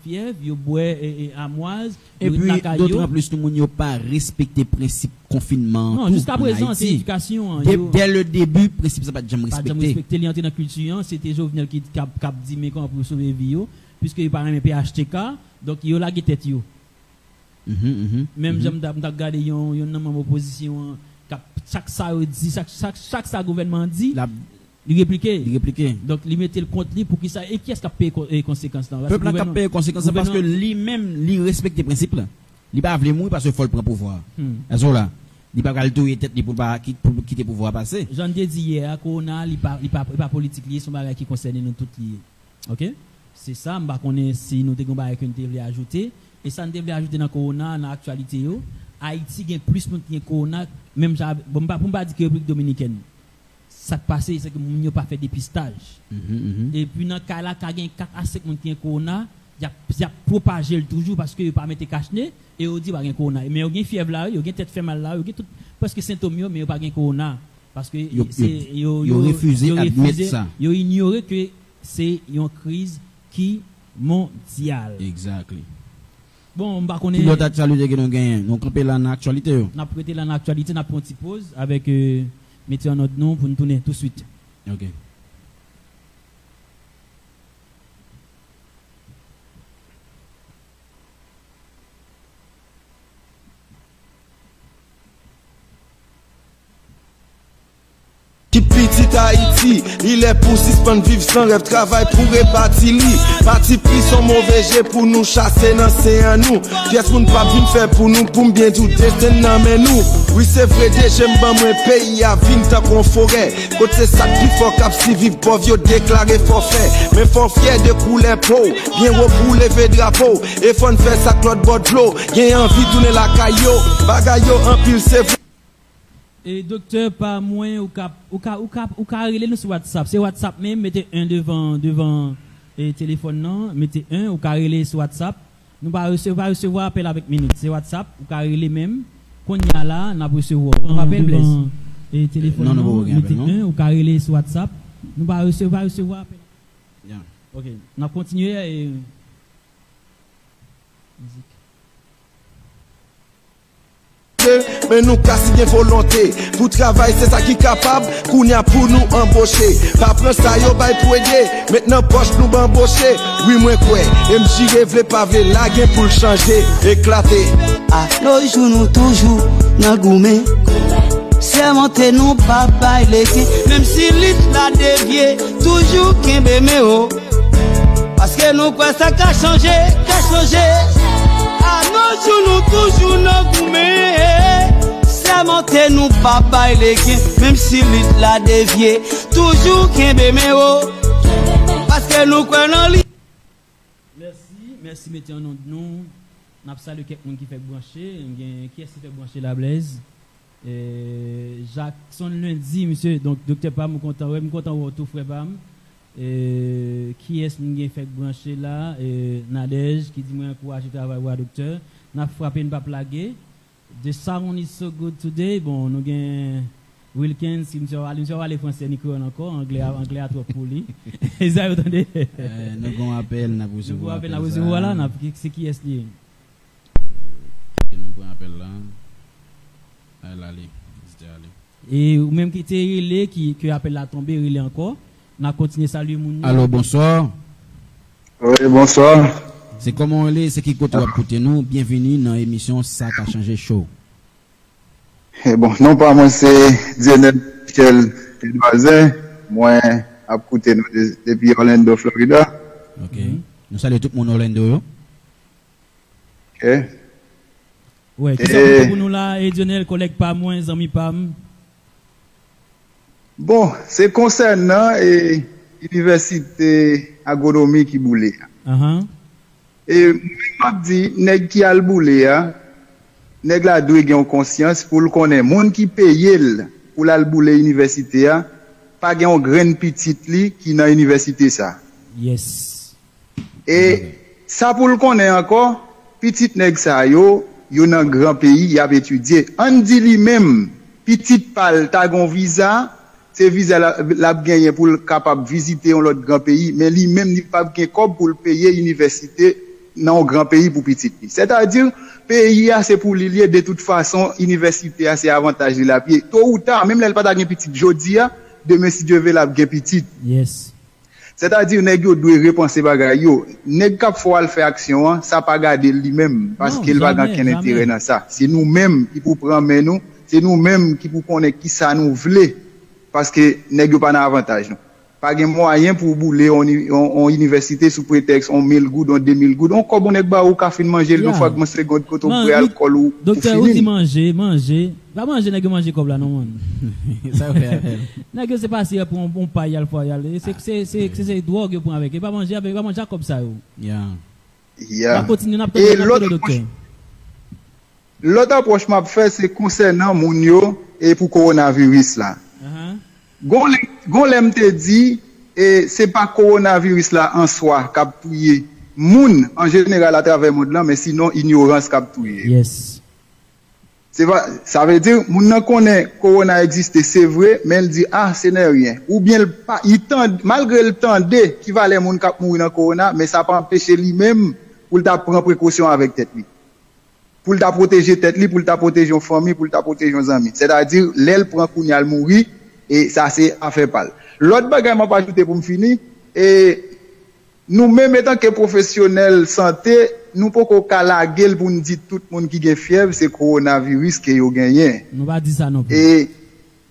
fièvre, yo boit amoise, et puis d'autant plus tout moun yo pas respecter principe confinement. Non, jusqu'à présent c'est éducation. Dès le début principe ça pas jamais respecté. Pas jamais respecter l'entrée dans culture, c'était Jovenel qui cap dit mais comment pour sauver vie yo puisque il parle même PHTK, donc yo la tête yo. Même j'aime regarder yon membre opposition chaque ça dit chaque ça gouvernement dit il répliquer donc il mettait le compte pour qui ça et qui est-ce qui a payé les conséquences là peuple a payé les conséquences parce que lui même il respecte les principes là il pas veut mourir parce que faut le prendre pouvoir est-ce là il pas tout tête pour pas quitter pouvoir passer j'en ai dit hier qu'on a il pas politique lié son bagage qui concerne nous toutes liés OK c'est ça m'pa connait si nous te gon bagage que nous devait ajouter et ça nous devait ajouter dans corona dans actualité yo Haïti gagne plus monde qui corona même bon pas dire que République dominicaine ça passé c'est que moun yo pas fait dépistage et puis dans cas là ka gagne 4 à 5 monde qui corona y a propagé toujours parce que yo pas mettre cache-nez et on dit pas gagne corona mais yo gagne fièvre là yo gagne tête fait mal là yo gagne tout presque symptômes mais yo pas gagne corona parce que c'est yo refusé admettre ça yo ignoré que c'est une crise qui mondiale exactly. Bon, on va connaître. L'autre actualité que nous gagnons, nous campons là dans l'actualité. Nous prêté là dans l'actualité, nous avons une petite pause avec mettez en notre nom pour nous tourner tout de suite. OK. Petit Haïti, il est pour suspendre vivre sans rêve, travail pour rebâtir li. Parti pris son mauvais jet pour nous chasser dans c'est nous. Qu'est-ce qu'on pas bien faire pour nous, pour bien tout destin dans mais nous. Oui c'est vrai, j'aime pas mon pays à vin tant qu'on forêt. Côté c'est ça plus fort cap si vivre pauvre, yo déclaré forfait. Mais faut fier de couler peau, bien pour lever drapeau. Et faut faire ça Claude Bodlo, y a envie tourner la caillou, bagayo en pile c'est vrai. Et docteur, pas moins ou cap relé nous sur WhatsApp. C'est WhatsApp même, mettez un devant et téléphone non, mettez un ou relé sur WhatsApp. Nous pas recevoir appel avec minute. C'est WhatsApp ou relé même. Qu'on y a là, n'a pas recevoir. On appelle Blaise. Et téléphone non, mettez un ou relé sur WhatsApp. Nous pas recevoir appel. Bien. OK. On a continué et musique. Mais nous casse bien volonté pour travailler c'est ça qui capable qu'on y a pour nous embaucher pas prendre ça yo bail pour aider maintenant poche nous embaucher oui moi quoi MJ rêve pas veut la gain pour changer éclater à nos jours nous toujours dans goumé c'est monter nous papa il est même si lit la dévié toujours kembe méo parce que nous quoi ça qu'a changé à nos jours nous toujours dans goumé c'est monter nous papa il est même si lit la dévié toujours kembe méo parce que nous quoi dans lit. Merci mettez en nom de nous. N'a pas salué quelqu'un qui fait brancher, qui est-ce qui fait brancher la Blaise? Jackson lundi monsieur donc docteur Pam content tout frère Pam. Qui est-ce qui fait brancher là Nadège qui dit moi encourage travail voir docteur. N'a frappé une pas plaguer. The sound is so good today. Bon nous gain Wilkins, monsieur aller français Nico encore anglais à trop pour lui. Vous entendez? Nous avons appel n'a vous recevoir. Nous appel recevoir là, c'est qui est-ce lié? Nous avons appel là. Allez. Et ou même qui était relé qui appelle la tomber relé encore. On a continué saluer moun. Allô, bonsoir. Oui, bonsoir. C'est comment on est, c'est qui côté écouter nous. Bienvenue dans l'émission Ça a changé show. Bon, non pas moi c'est Dionel Michel Edouazin, moi à écouter nous depuis Orlando, Florida. OK. Nous saluons tout le monde Orlando. OK. Ouais, qui ça pour nous là et Dionel collègue pas moins ami Pam. Bon, c'est concernant université agronomie qui boule. Et moi dit nèg qui a le boule nèg la doit gen conscience pour le connaître monde qui paye pour la boule université pas gen graine petite li qui dans université ça. Yes. Et ça pour le connaître encore petite nèg ça yo yo nan grand pays, y a étudié. On dit lui-même, petit pal, ta gon visa, c'est visa la gagné pour capable visiter un autre grand pays, mais lui-même n'y pas gagné comme pour le payer université dans un grand pays pour petit. C'est-à-dire, pays c'est pour lier de toute façon, université c'est avantage de la pied. Tôt ou tard, même là, elle pas gagné petit, jodi demain si Dieu veut la gagné petit. Yes. C'est-à-dire, nèg yo doit repenser bagay yo. Nèg k'ap faut al faire action, ça pas garder lui-même, parce qu'il va gagner intérêt dans ça. C'est nous-mêmes qui pour prendre nous, c'est nous-mêmes qui pour connaître qui ça nous voulait. Parce que nèg yo pas d'avantage non. Pas de moyen pour bouler en université sous prétexte on 1000 gouttes, on 2000 gouttes. On comme on est ba ou café manger le fois que mon seconde côté pour alcool ou docteur ou dit manger. Pas manger nèg manger comme là non man. Ça fait. Nèg c'est pas si pour on paille al fois aller. C'est drogue pour avec. Pas manger comme ça yo. Yeah. On continue n'a pas docteur. L'autre approche m'a fait c'est concernant moun yo et pour coronavirus là. Gon l'aime te dit, et c'est pas coronavirus là en soi qui a tué moun en général à travers le monde là, mais sinon ignorance qui a tué. Yes. C'est pas, ça veut dire, moun nan connaît corona existe, c'est vrai, mais il dit, ah, ce n'est rien. Ou bien, il tend, malgré le temps qui va les moun kap mourir dans corona, mais ça pas empêcher lui-même pour le prendre précaution avec tête lui. Pour le protéger tête lui, pour le protéger une famille, pour le protéger un ami. C'est-à-dire, l'aile prend kounyal mourir, et ça c'est affaire pâle. L'autre bagage m'a pas ajouté pour me finir et nous même étant que professionnels santé, nous pas qu'on calaguer pour nous dire tout le monde qui a fièvre c'est coronavirus que yo gagné. Nous pas dire ça non plus. Et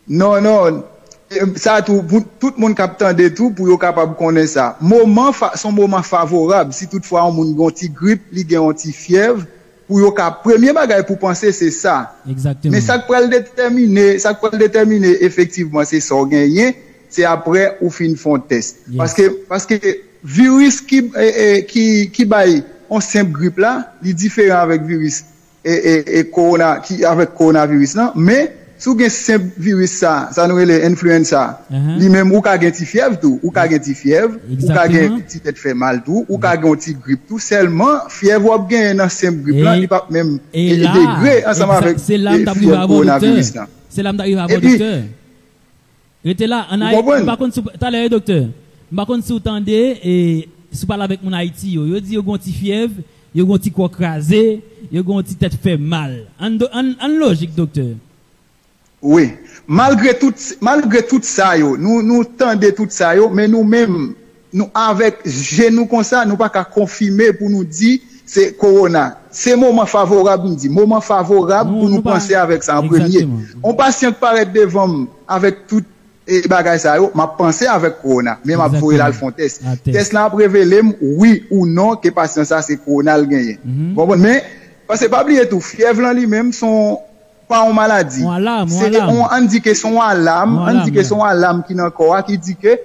non ça tout le monde capte de tout pour yo capable connaître ça. Son moment favorable si toutefois on moun gon ti grippe, li gen un ti fièvre pour yo ka premier bagage pour penser c'est ça. Exactement. Mais ça peut le déterminer effectivement c'est ça gagné, c'est après ou fin font test. Yes. Parce que virus qui baille on simple grippe là, il différent avec virus et corona qui avec coronavirus là, mais sous gen simple virus ça nous relève influenza. Lui même ou ka gen ti fièvre tout, ou ka gen ti fièvre, ou ka gen petit tête fait mal tout, ou ka gen ti grippe tout seulement fièvre ou gen dans simple grippe là, il pas même degré ensemble avec c'est là m'arrive à coronavirus là. C'est là m'arrive à docteur. Était là en Haïti, par contre tout à l'heure docteur. Par contre sous tendez et sous parler avec mon Haïti yo dit yo gon ti fièvre, yo gon ti corps crasé, yo gon ti tête fait mal. En logique docteur. Oui, malgré tout ça yo, nous tendez tout ça yo, mais nous-mêmes nous avec genou comme ça, nous pas qu'à confirmer pour nous dire c'est corona. C'est moment favorable nous dit, moment favorable pour nous penser avec ça en premier. On patient paraît devant avec tout et bagay ça yo, m'a pensé avec corona, mais m'a voyer là le font test. Test là révélé oui ou non que patient ça c'est corona le gagné. Bon mais parce que pas oublier tout fièvre là lui-même sont pas une maladie. On indique son alarme qui dans corps qui dit que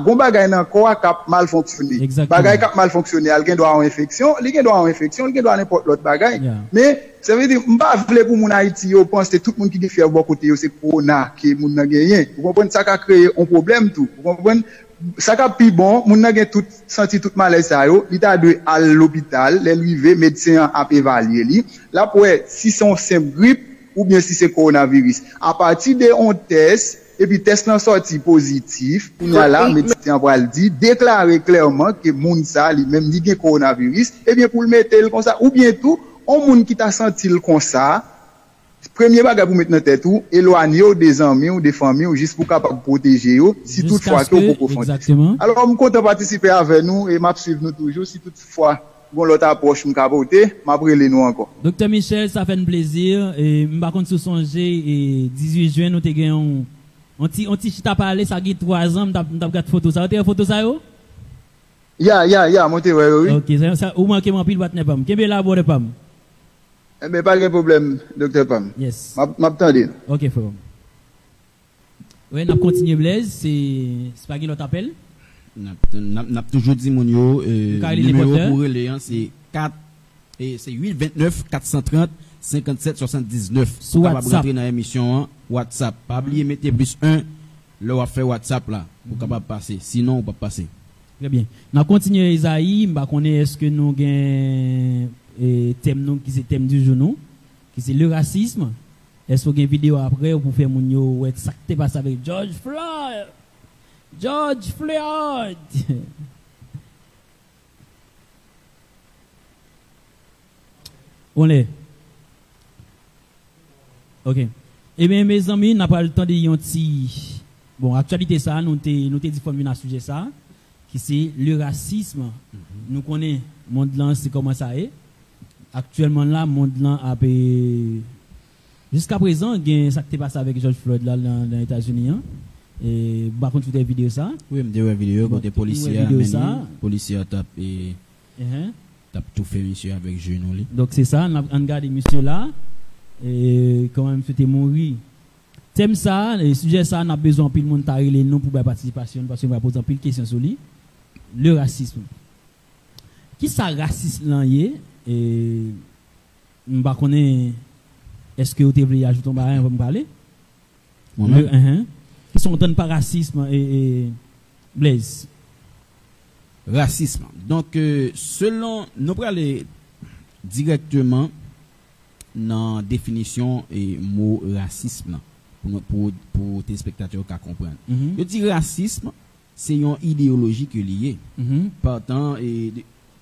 gon bagay nan corps qui mal fonctionné. Bagay qui mal fonctionné, il doit avoir infection, il doit avoir infection, il doit n'importe l'autre bagay. Mais ça veut dire m'pa vle pour mon Haïti yo pense que tout le monde qui fait bon côté yo c'est corona qui moun nan gagné. Vous comprenez ça a créé un problème tout. Vous comprenez ça a pi bon, moun nan gen tout senti tout malaise ça yo, il t'a dû à l'hôpital, les médecin a évaluer li. Là pour si son simple grippe ou bien si c'est coronavirus. À partir de on test et puis test nan sorti positif, on a là médecin va le dire déclarer clairement que moun ça lui même dit gen coronavirus et bien pour le mettre comme ça ou bien tout on moun qui t'a senti comme ça premier bagage pour mettre dans tête tout éloigner des amis ou des familles ou juste pour capable protéger yo si toutefois que vous pouvez faire. Alors on content participer avec nous et m'a suivre nous toujours si toutefois bon l'autre approche m'ka porter m'a brûler nous encore. Docteur Michel, ça fait un plaisir et par contre sous songer et 18 juin nous te gagnons on ti chita parler ça fait 3 ans m't'a regardé photo ça t'es photo ça yo? Ya monter oui. OK, ça ou manquer mon pile partenaire pam. Kembe là bord pam. Eh ben pas de problème docteur Pam. Yes. M'attendez. OK frère. Oui, n'a continuer Blaise, c'est pas qui l'autre appel. N'a toujours dit mon yo numéro pour relais c'est 4 et c'est 829 430 57 79 sur WhatsApp rentrer dans l'émission WhatsApp. Pas oublier mettez +1 là on fait WhatsApp là pour capable passer. Sinon on pas passer. Très bien. N'a continuer Isaïe, m'pa connait est-ce que nous gain thème nous qui c'est thème du jour nous qui c'est le racisme. Est-ce qu'il y a une vidéo après pour faire mon yo ouais ça qui passe avec George Floyd. George Floyd. On est. OK. Eh bien mes amis, n'a pas le temps de y petit bon, actualité ça nous t'ai dit formuler un sujet ça qui c'est le racisme. Nous connaissons monde là c'est comment ça est. Actuellement là monde là a jusqu'à présent il y a ça qui passé avec George Floyd là dans les États-Unis hein. Et par contre des vidéos ça. Oui, me des vidéos quand des policiers tape et tape tout fait monsieur avec genou. Donc c'est ça, on a regardé monsieur là et quand même c'était mourir. Thème ça, le sujet ça, on a besoin de monde taré les noms pour la participation parce qu'on va poser une question sur lui. Le racisme. Qui ça racisme là y et on va connaître est-ce que vous devez ajouter un barème pour me parler? Qui sont entendus par racisme et Blaise. Racisme. Donc, selon, nous allons aller directement dans la définition et mot racisme pour tes spectateurs qui comprennent. Je dis racisme, c'est une idéologie qui est liée. Partant,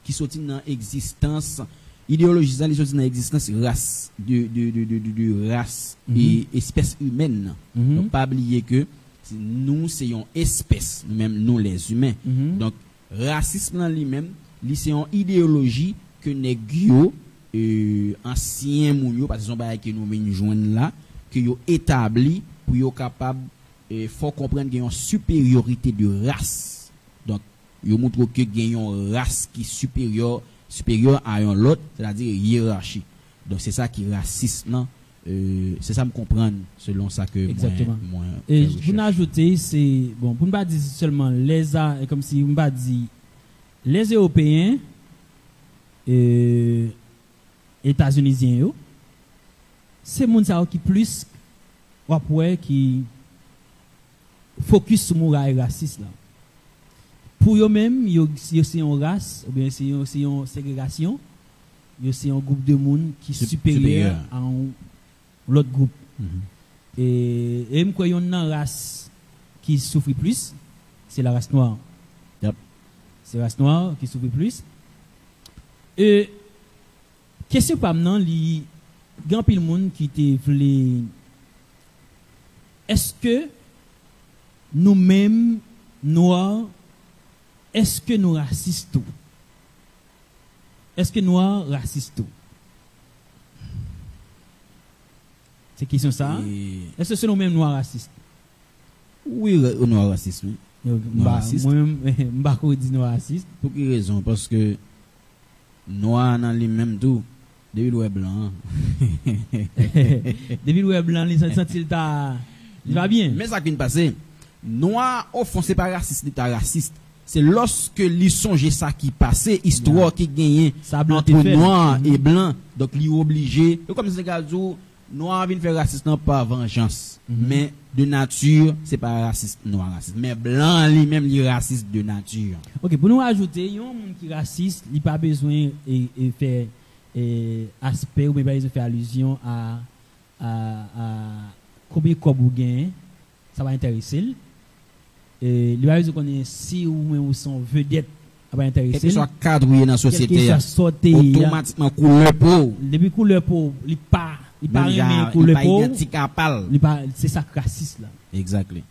qui sortit dans l'existence. Idéologie, ça, les choses dans l'existence race, de race et espèce humaine. Donc, pas oublier que nous, c'est une espèce, nous-mêmes, nous les humains. Donc, racisme dans lui-même, c'est une idéologie que nous anciens mounio, parce que c'est que nous venons joindre là, que nous établi pour être capable, faut comprendre qu'il y a une supériorité de race. Donc, nous montre que il y a une race qui est supérieure à un autre, c'est-à-dire hiérarchie. Donc c'est ça qui est raciste, non? C'est ça me comprendre selon ça que exactement. Moi et vous n'ajoutez c'est bon pour ne pas dire seulement les comme si on pas dit les Européens États-Unisiens c'est monde ça qui plus après qui focus sur le raciste là. Pour eux-mêmes, c'est une race, ou bien c'est une ségrégation, c'est un groupe de monde qui est supérieur à l'autre groupe. Et je crois qu'il y a une race qui souffre plus, c'est la race noire. C'est la race noire qui souffre plus. Et question pas maintenant, il y a un peu de monde qui te voulait. Est-ce que nous-mêmes, noirs, est-ce que nous racistes tout? Est-ce que nous racistes tout? C'est question ça? Est-ce que c'est nous-mêmes noirs racistes? Oui, noirs racistes. Moi-même, je ne dis noirs racistes. Pour quelle raison? Parce que noir dans les mêmes tout. Depuis le blanc. Depuis le blanc, il va bien. Mais ça qui est passé, noir, au fond, c'est pas raciste, c'est raciste. C'est lorsque les songe ça qui passait, histoire qui gagnait entre noir et blanc, donc il est obligé. Comme c'est le noir vient faire raciste non pas vengeance, mais de nature, c'est pas raciste, noir raciste, mais blanc lui-même il est raciste de nature. OK, pour nous ajouter, il y a un monde qui est raciste, il pas besoin de faire aspect ou bien faire allusion à combien de gain, ça va intéresser. Il va dire qu'on est si ou même ou son vedette va intéresser. Quelque soit cadré dans la société, automatiquement couleur peau. Depuis couleur peau, il pas couleur peau. C'est ça raciste là. Exactement.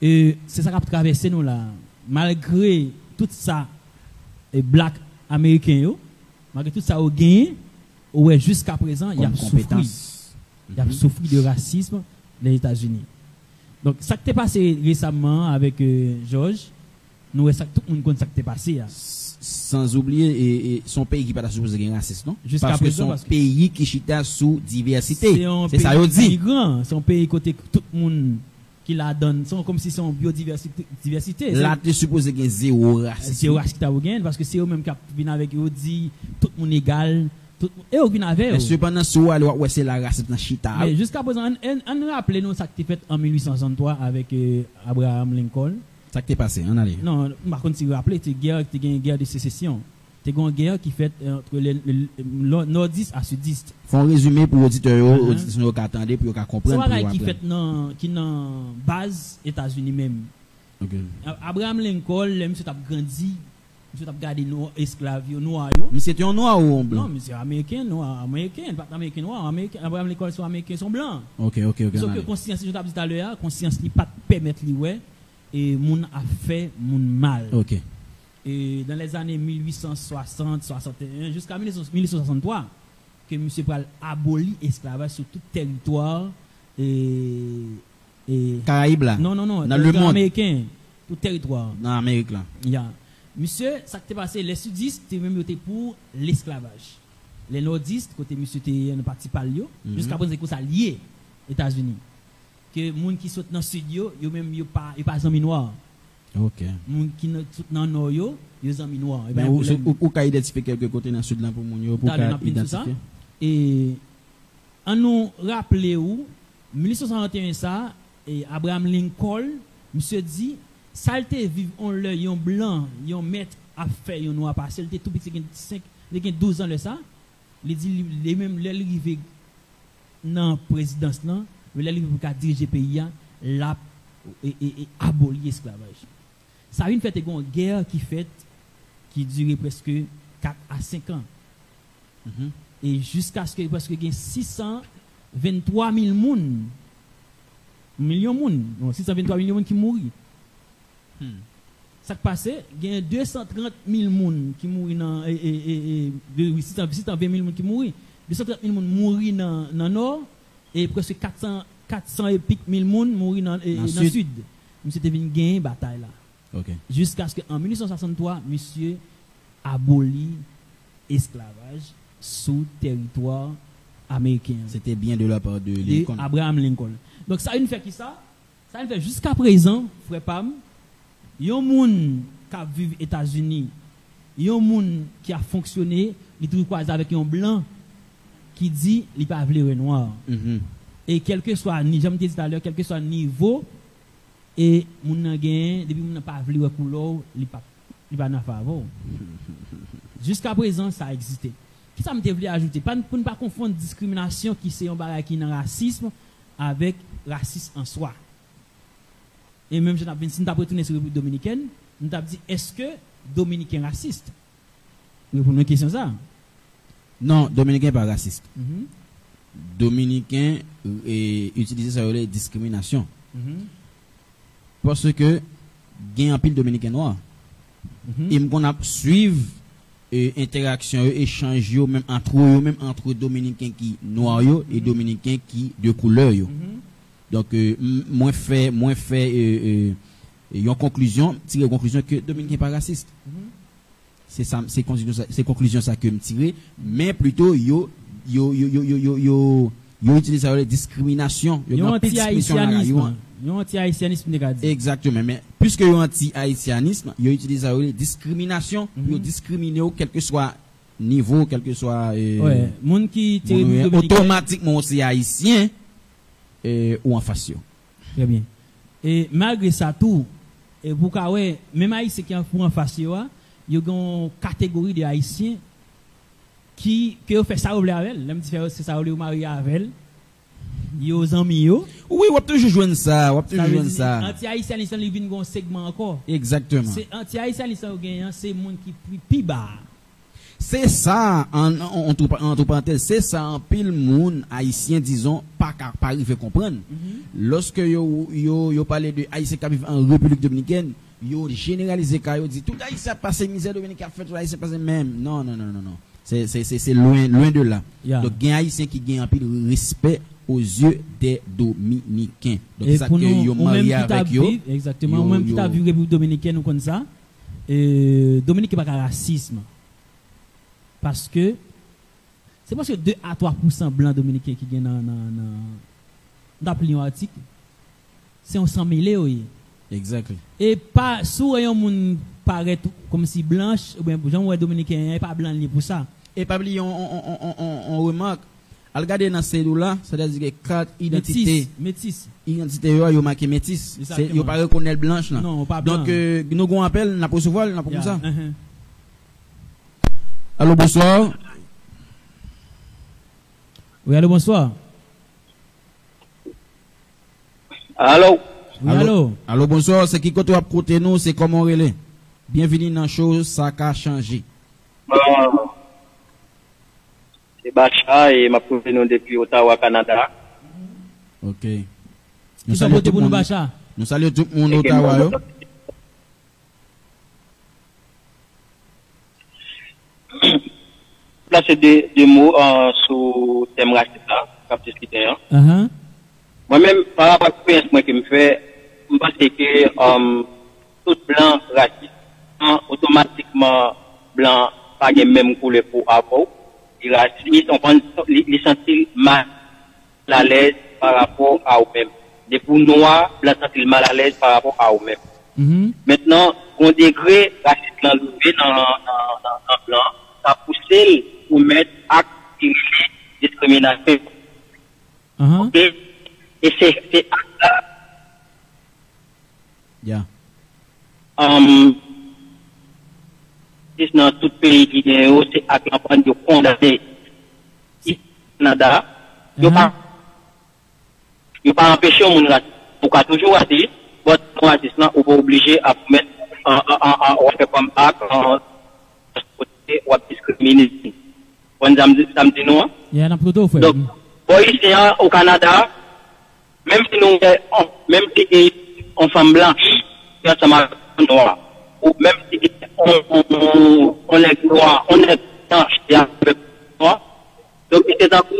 Et c'est ça qui a traversé nous là. Malgré tout ça, et black américain malgré tout ça au gain, ouais jusqu'à présent il y a souffert. Il y a souffert de racisme les États-Unis. Donc, ça qui est passé récemment avec George, nous, tout le monde connaît ça qui est passé. Sans oublier son pays qui n'est pas supposé être raciste, non? Parce que son pays qui chita sous diversité. C'est ça, il dit. C'est un pays côté tout le monde qui la donne, comme si c'est une biodiversité. Là, tu es supposé qu'il y ait zéro racisme. C'est zéro racisme, parce que c'est eux-mêmes qui viennent avec eux, dit tout le monde égal. Et au Guinavert. Cependant, c'est la race dans Chita. Mais jusqu'à présent, on rappelle nous ça qui fait en 1863 avec Abraham Lincoln. Ça qui est passé, on allait. Non, par contre, si vous rappelez, c'est une guerre de sécession. t'es une guerre qui fait entre les nordistes et sudistes. Font résumé pour auditeurs, auditeurs qui attendent pour comprendre. C'est un qui fait qui dans base États-Unis même. Okay. Abraham Lincoln, monsieur t'a grandi, monsieur t'a gardé nos esclaves noirs. Mais c'était un noir ou un blanc? Non, mais c'est américain, noir, américain, pas américain noir, américain. Abraham Lincoln sont américains, sont blancs. OK. Donc conscience, je t'ai dit tout à l'heure, conscience n'est pas permettre lui ouais et moun a fait moun mal. OK. Et dans les années 1860, 61 jusqu'à 1963 que monsieur pral aboli l'esclavage sur tout territoire et Caraïbes là. Non, dans le monde américain, tout territoire. Dans l'Amérique là. Monsieur, ça qui t'est passé, les sudistes étaient même pour l'esclavage. Les nordistes, côté monsieur était un parti palio, jusqu'à présent c'est ça lié États-Unis. Que les gens qui sont dans le sud, ils même pas amis noirs. OK. Les gens qui sont dans le nord, ils sont amis noirs. Ou qu'a identifié quelques côtés dans le sud là pour moun pour identifier. Et on nous rappelle où 1961 ça et Abraham Lincoln monsieur dit ça était vivre on le yon blanc yon mettre à faire yon noir parce qu'il était tout petit 12 ans le ça il dit les même l'arrivée dans présidence là l'arrivée pour diriger pays là et abolir l'esclavage ça une fait une guerre qui durait presque 4 à 5 ans et jusqu'à ce que presque 623 000 millions de monde, 623 millions de monde qui mourent. Ça qui passe, il y a 230 000 monde qui mourent dans 620 000 monde qui mourent. 230 000 monde mourent dans le nord et presque 400 et piques mille monde mourent dans le sud. Monsieur était venu gagner bataille là. OK. Jusqu'à ce qu'en 1963, monsieur abolit l'esclavage sous territoire américain. C'était bien de la part de Lincoln. Abraham Lincoln. Donc ça une fait qui ça? Ça une fait jusqu'à présent, frère Pam, yon moun qui vivent aux États-Unis, yon moun qui a fonctionné, il trouve croisé avec un blanc qui dit il pas vle noir. Et quel que soit j'aime dire tout à l'heure, quel que soit niveau et moun nan gen depuis moun pas vle couleur, il pas dans faveur. Jusqu'à présent ça a existé. Qui ça me voulait ajouter pour ne pas confondre discrimination qui c'est un bagage qui dans racisme avec racisme en soi. Et même si nous avons retourné sur la République dominicaine, nous avons dit est-ce que Dominicain raciste? Répondons à une question ça. Non, Dominicain pas raciste. Dominicain utilise ça la discrimination. Parce que il y a un pile Dominicain noir. Et qu'on a suivre interaction échange même entre dominicains qui noirs et dominicains qui de couleur donc moins fait une conclusion tirer conclusion que dominicain pas raciste c'est ça c'est conclusion ça que me tirer mais plutôt yo utilise la discrimination anti-haïtianisme négatif. Exactement, mais puisque yon anti-haïtianisme, yon utilise la discrimination pour discriminer quel que soit niveau, quel que soit monde qui automatiquement c'est haïtien ou en face. Très bien. Et malgré ça tout et pour même haïtien qui en face yo une catégorie de haïtiens qui fait ça avec elle, même si c'est ça ou marié avec elle. Yo amis yo. Oui, on peut toujours joindre ça, Anti-haïtianisme il vient un segment encore. Exactement. C'est anti-haïtianisme c'est monde qui plus bas. C'est ça entre parenthèses, c'est ça en pile monde haïtien disons pas arriver comprendre. Lorsque yo parler de haïtien qui vivent en République dominicaine, yo généraliser ka yo dit tout haïtien passé misère dominicaine fait tout haïtien passé même. Non. C'est loin de là. Donc il y a haïtien qui gagne un peu de respect aux yeux des Dominicains. Donc ça que yo marié avec yo. Exactement, même qui t'a vu République dominicaine ou comme ça. Dominique n'est pas racisme. Parce que c'est parce que 2 à 3% blancs dominicains qui gagnent dans l'opinion article. C'est on s'en mêlé oui. Exactement. Et pas sous un monde paraît comme si blanche ou bien gens ouais dominicain pas blanc pour ça. Et pas oublier on remarque al regarder dans cellule-là, c'est-à-dire que carte identité métis. Identité yo marqué métis. C'est yo pas reconnaître blanche là. Non, pas blanc. Donc nous gon appel n'a pas recevoir n'a pas comme ça. Allô, bonsoir. Oui, allô, bonsoir. Allô. Oui, allô. Allô, bonsoir. C'est qui côté à côté nous, c'est comment relais? Bienvenue dans chose, ça a changé. C'est Bacha et m'a prouvé nous depuis Ottawa, Canada. Ok. Nous saluons tout le monde, Bacha. Nous saluons tout le monde Ottawa. Là, c'est des mots sur thème raciste là, comme discuté. Moi-même, par rapport à l'expérience moi qui me fait, je pense que tout blanc raciste, automatiquement blanc, pas les mêmes couleurs pour avoir. Les racistes, on pense les sentir mal à l'aise par rapport à eux-mêmes. Des pour noirs, blanc sentir mal à l'aise par rapport à eux-mêmes. Maintenant, on degré raciste l'enlever dans blanc, ça pousse pour mettre acte discrimination. Ok? Et c'est acte là. Dans tout pays guinéen, c'est acte là pour condamner. Canada, il n'y a pas empêché au monde raciste. Pour qu'à toujours raciste, votre raciste là, on va obligé à mettre on fait comme acte ou à discriminer. On ça me dit non. Il y a un plutôt fait. Donc, ici au Canada, même si nous, même si on femme blanche, ça m'a noir, ou même si on est noir, on est blanche, et avec noir, donc c'est un coup,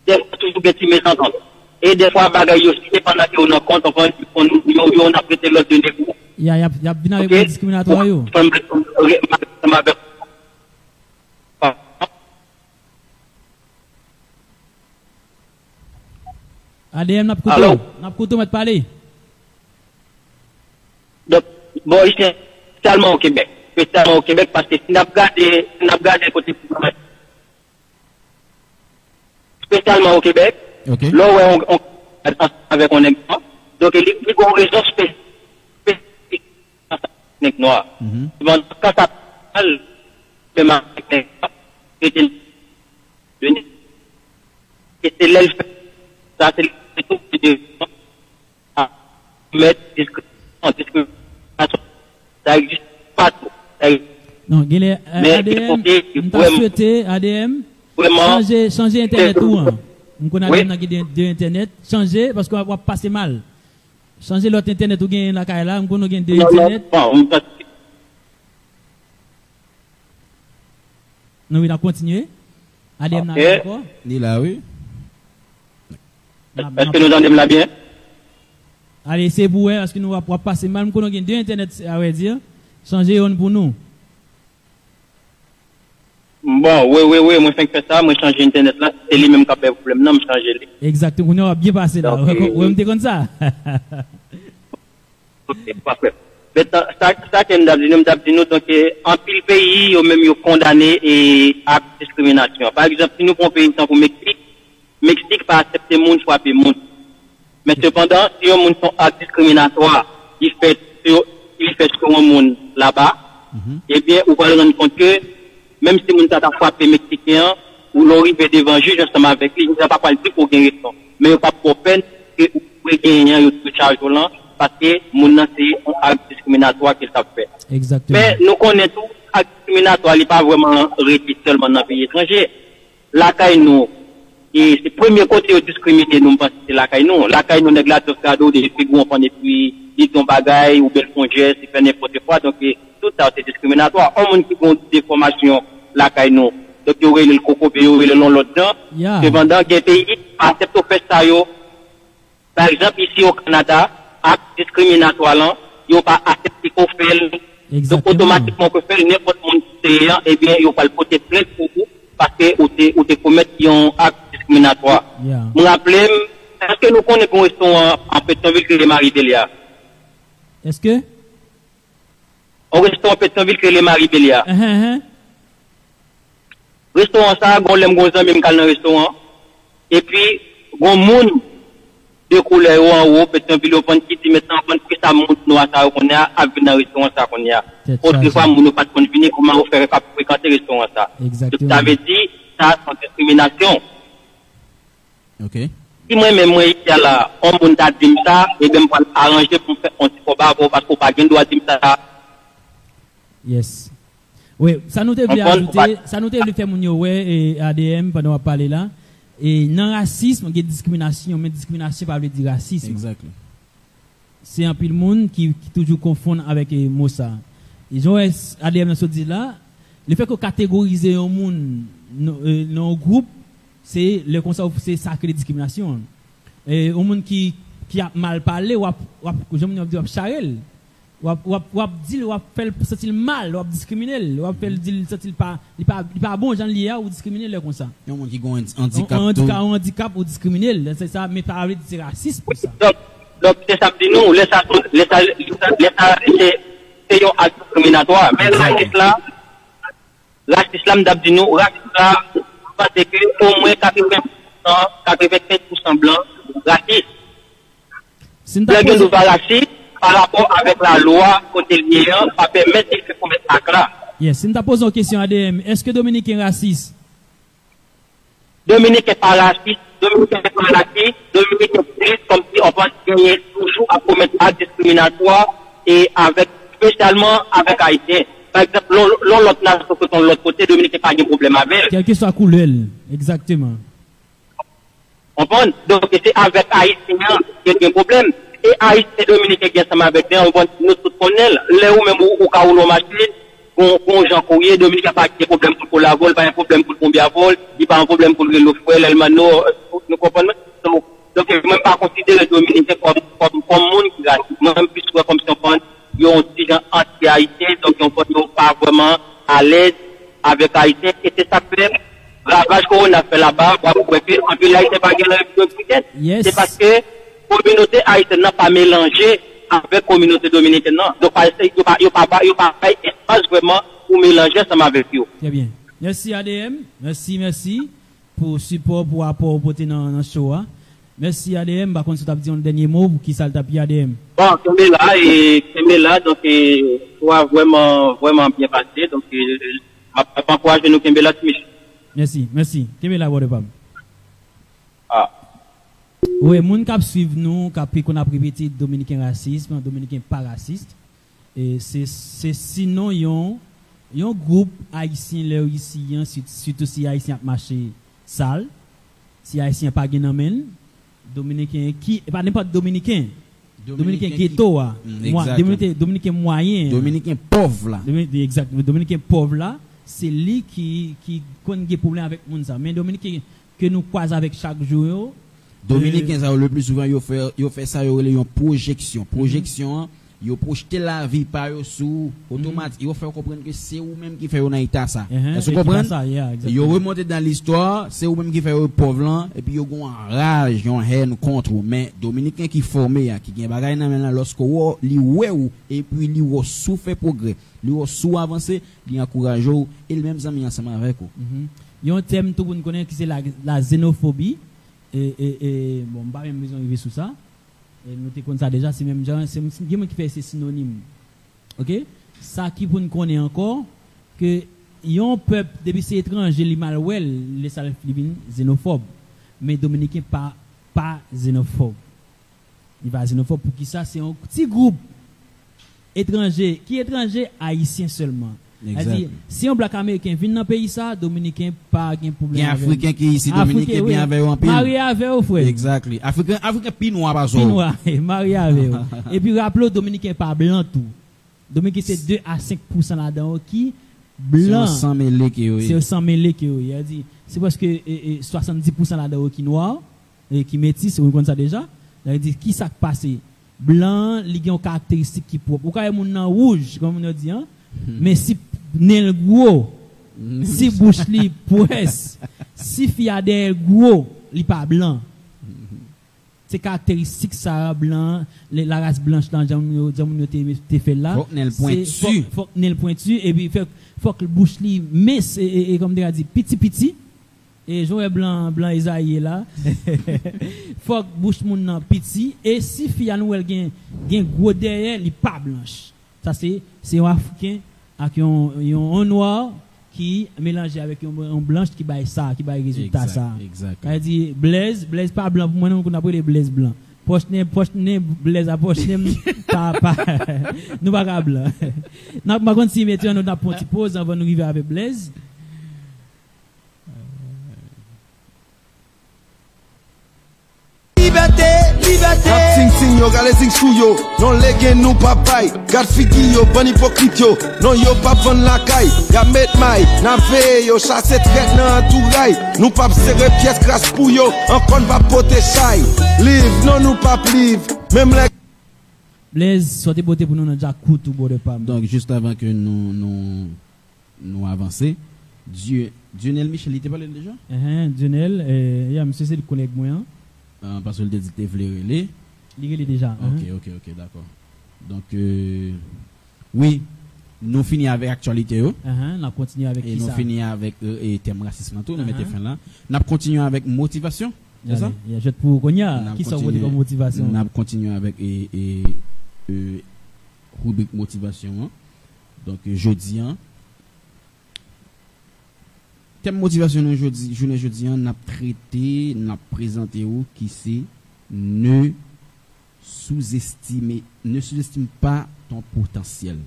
des fois toujours des petits mésententes. Et des fois, bagaille aussi, pendant qu'on a compte, on a prêté l'autre de négro. Il y a bien avec le discriminatoire. ADM n'a pas de parler. Donc, bon, ici, spécialement au Québec. Spécialement au Québec, parce que si nous regardons côté spécialement au Québec, là où on avec un exemple, donc il y a une raison spécifique avec noir. Quand ça parle, c'est l'elfe, ça c'est tout de mettre discrimination, ça existe pas trop. Non, ADM, nous avons souhaité ADM changer Internet ou nous connaissons deux Internet, changer parce qu'on va passer mal. Changer l'autre Internet ou gagner la caille là, nous connaissons deux Internet. Nous allons continuer. ADM n'a pas encore. Ni là, oui. Est-ce que nous entendons là bien? Allez, c'est pour parce que nous allons passer mal. Nous connaissons deux Internet, à vrai dire. Changer on pour nous. Bon, oui, moi, je fais ça, moi, changer Internet là, c'est lui-même qui a fait le problème, non, je change. Exactement, on a bien passé là. Vous me comme ça. Ok, parfait. Mais ça, que nous avons dit, donc, en pile pays, ils ont même condamné et à discrimination. Par exemple, si nous prenons un pays comme le Mexique, Mexique pas accepter monde, frapper monde. Mais cependant, si un monde sont actes discriminatoires, il fait sur un monde là-bas, eh bien, vous allez rendre compte que, même si moun t'a frappé mexicain, ou l'arrivé devant juge ensemble avec lui, il n'a pas le dire pour gagner raison. Mais il n'y a pas de peine que vous pouvez gagner un charge là, parce que moun c'est un acte discriminatoire qu'il a fait. Exactement. Mais nous connaissons tout, acte discriminatoire, il n'est pas vraiment réduit seulement dans le pays étranger. La caille nous, et c'est le premier côté de discriminer nous, parce que c'est la caille nous. La caille nous, n'est pas de cadeau, des figures, on et puis, ils ont bagaille, ou belle fongère, ils font n'importe quoi, donc, tout ça, c'est discriminatoire. Un monde qui ont des formations, la caille nous. Donc, il y aurait le coco, il y aurait le nom l'autre dedans. Cependant, il y a des pays qui acceptent de faire ça, par exemple, ici au Canada, acte discriminatoire, là, ils n'ont pas accepté qu'on fait. Donc, automatiquement, qu'on fait n'importe monde qui et bien, ils n'ont pas le côté plainte pour vous, parce que, ou te commettre un acte discriminatoire. Je me rappelle, est-ce que nous connaissons un restaurant en Pétionville que les Marie Bélia? Est-ce que? Au restaurant Pétionville que les Marie Bélia. Restaurant ça, gon lem gon zami m'kal dans restaurant. Et puis, gon moun deux couleurs en haut, Pétionville, au point qui dit maintenant, que ça monte nous à ça, qu'on a, à venir dans le restaurant, ça, qu'on a. Autrefois, nous, pas de venir, comment on ferait pas fréquenter le restaurant, ça. Exactement. Ça veut dire, ça, c'est discrimination. Ok. Si moi-même, moi, ici, là, on m'a dit ça, et bien, on va arranger pour faire un petit peu parce qu'on pas de droit dire ça. Yes. Oui, ça nous devait ajouter, ça nous devait faire mon et ADM pendant qu'on parler là. Et non racisme, il y a discrimination, mais discrimination pas veut dire racisme. Exactement. C'est un peu le monde qui toujours confond avec mot ça. Et genre ADM se dit là, le fait qu'on catégorise un monde dans un groupe, c'est le concept, c'est sacré discrimination. Et un monde qui a mal parlé ou j'aime dire charel. Ou dit ou fait sentir mal, ou discriminer, ou fait dire sentir pas bon gens lié ou discriminer le comme ça. Il y a un monde qui a un handicap ou discriminer, c'est ça, mais pas avec c'est raciste pour ça. Donc c'est ça dit nous, c'est un acte discriminatoire, mais l'islam d'ab dit nous, là parce que au moins 85% blanc raciste. C'est une raciste par rapport avec la loi côté liéant, pas permettre de commettre acte là. Yes, si nous posons une question à ADM, est-ce que Dominique est raciste? Dominique n'est pas raciste, Dominique n'est pas raciste, Dominique est triste comme si on pense gagner toujours à commettre acte discriminatoire et avec, spécialement avec Haïtien. Par exemple, l'autre nation que de l'autre côté, Dominique n'est pas de problème avec. Quelle que soit la couleur, exactement. On comprend? Donc c'est avec Haïtien qu'il y a un problème. Et Haïti et Dominique qui ensemble avec nous tous connaissons, là où même au cas où nos machines, qu'on Jean Courrier, Dominique n'a pas de problème pour la vol, pas un problème pour le combien vol, il n'y a pas un problème pour le frère, l'Elmano, nous comprenons. Donc, je ne même pas considérer Dominique comme monde qui a, même plus comme si on pense, ils ont aussi gens anti-haïtiens, donc ils ne pas vraiment à l'aise avec Haïtien, et c'est ça que ravage qu'on a fait là-bas, en plus là, c'est pas gagné c'est parce que communauté haïtienne n'a pas mélangé avec communauté dominicaine, non. Donc, il n'y a pas espace vraiment pour mélanger ça avec eux. Très bien. Merci ADM. Merci pour support, pour apport, pour dans le show. Merci ADM. Par contre, tu as dit un dernier mot pour qui ça t'a pris ADM. Bon, c'est là, donc, soit vraiment bien passé. Donc, je m'encourage de nous Kembela. Merci. Kembela, votre femme. Ah. Oui, moun kap suivre nous, qu'on a répété dominicain racisme, dominicain pas raciste. Et c'est sinon yon groupe haïtien les haïtiens surtout si haïtien marché sale, si haïtien pas gen amène, dominicain qui pas n'importe dominicain ghetto dominicain moyen, dominicain pauvre là. Exactement, dominicain pauvre là, c'est lui qui connaît des problèmes avec moun ça. Mais dominicain que nous croisons avec chaque jour. Dominicains ça le plus souvent yo fait ça yo une projection yo projeter la vie par yo sous automatique yo faire comprendre que c'est ou même qui fait un état ça est-ce que vous comprenez yo remonter dans l'histoire c'est ou même qui fait pauvre là et puis yo gon rage yon haine contre mais dominicain qui formé qui gen bagay nan men lorsque li ou et puis li ou sous fait progrès li ou sous avancer li encourage ou et même amis ensemble avec ou yon thème tout moun connaît qui c'est la xénophobie. Et bon, pas même besoin d'arriver sur ça. Et nous te connaissons ça déjà, c'est même genre, c'est qui fait ces synonymes. OK? Ça qui pour nous connaître encore, que yon peuple, depuis c'est étranger, les malwell, les salles philippines, xénophobes. Mais dominicain pas xénophobe. Il va xénophobe pour qui ça? C'est un petit groupe étranger, qui est étranger, haïtien seulement. C'est-à-dire, si un black américain vient dans le pays, ça, dominicain pas de problème. Il y a africain qui ici, dominicain bien avec un pile. Marié avec eux, frère. Exactly. Africain pinois, par exemple. Pinois, marié avec eux. Et puis, rappelez, dominicain pas blanc tout. Dominicain, c'est 2 à 5% là-dedans, qui blanc. C'est 100 mêlés qui est. C'est 100 mêlés qui est. Il a dit, c'est parce que 70% là-dedans qui noir, et qui métis, vous connaissez ça déjà. Il a dit, qui ça passé? Blanc, il y a une caractéristique qui propre. Ou quand il y a un rouge, comme on a dit, hein? Mais si nel gros, si bouche li presse, si fiade gros, li pas blanc. C'est caractéristique ça blanc, la race blanche dans jamou te fait là. Faut nel pointu. Faut nel pointu et puis faut que bouche li mince et comme on dit petit. et Joël blanc Isaïe là. Faut que bouche moun nan petit et si fille à nous elle gen gros derrière, il pas blanche. Ça c'est un africain avec un noir qui mélangé avec un blanche qui baille ça, qui baille résultat ça. Exact. Elle dit Blaise pas blanc pour moi non qu'on appelle les Blaise blanc. Poche ne Blaise à poche ne pas nous pas blanc. N'a pas contre si mettons nous dans petite pause avant nous arriver avec Blaise. Liberté. Rap sing yo, gale sing sou yo. Non legen nou papay. Gade figi yo, ban hypocrite yo. Non yo pa van la kay. Gade met may, nan ve yo. Chasse tret nan entourage. Nou pap serre pièce crasse pou yo. Ankon va pote chay. Live, non nou pap live. Même les Blaise, sortez beauté pour nous dans déjà coup tout beau de pam. Donc juste avant que nous avancer, Dionel Michel, il était parlé déjà? Dionel, monsieur c'est le collègue moi. Parce que le dit relé. Il est déjà. Ok, d'accord. Donc, oui, nous finissons avec l'actualité. On continue avec et nous finissons avec thème racisme. Nous mettons fin là. Nous continuons avec motivation. C'est ça? Il y a juste pour Konya. Qui sont votre motivation? Nous continuons avec rubrique motivation. Donc, jeudi, thème motivation jeudi, on a traité, on a présenté qui c'est ne sous-estime pas ton potentiel.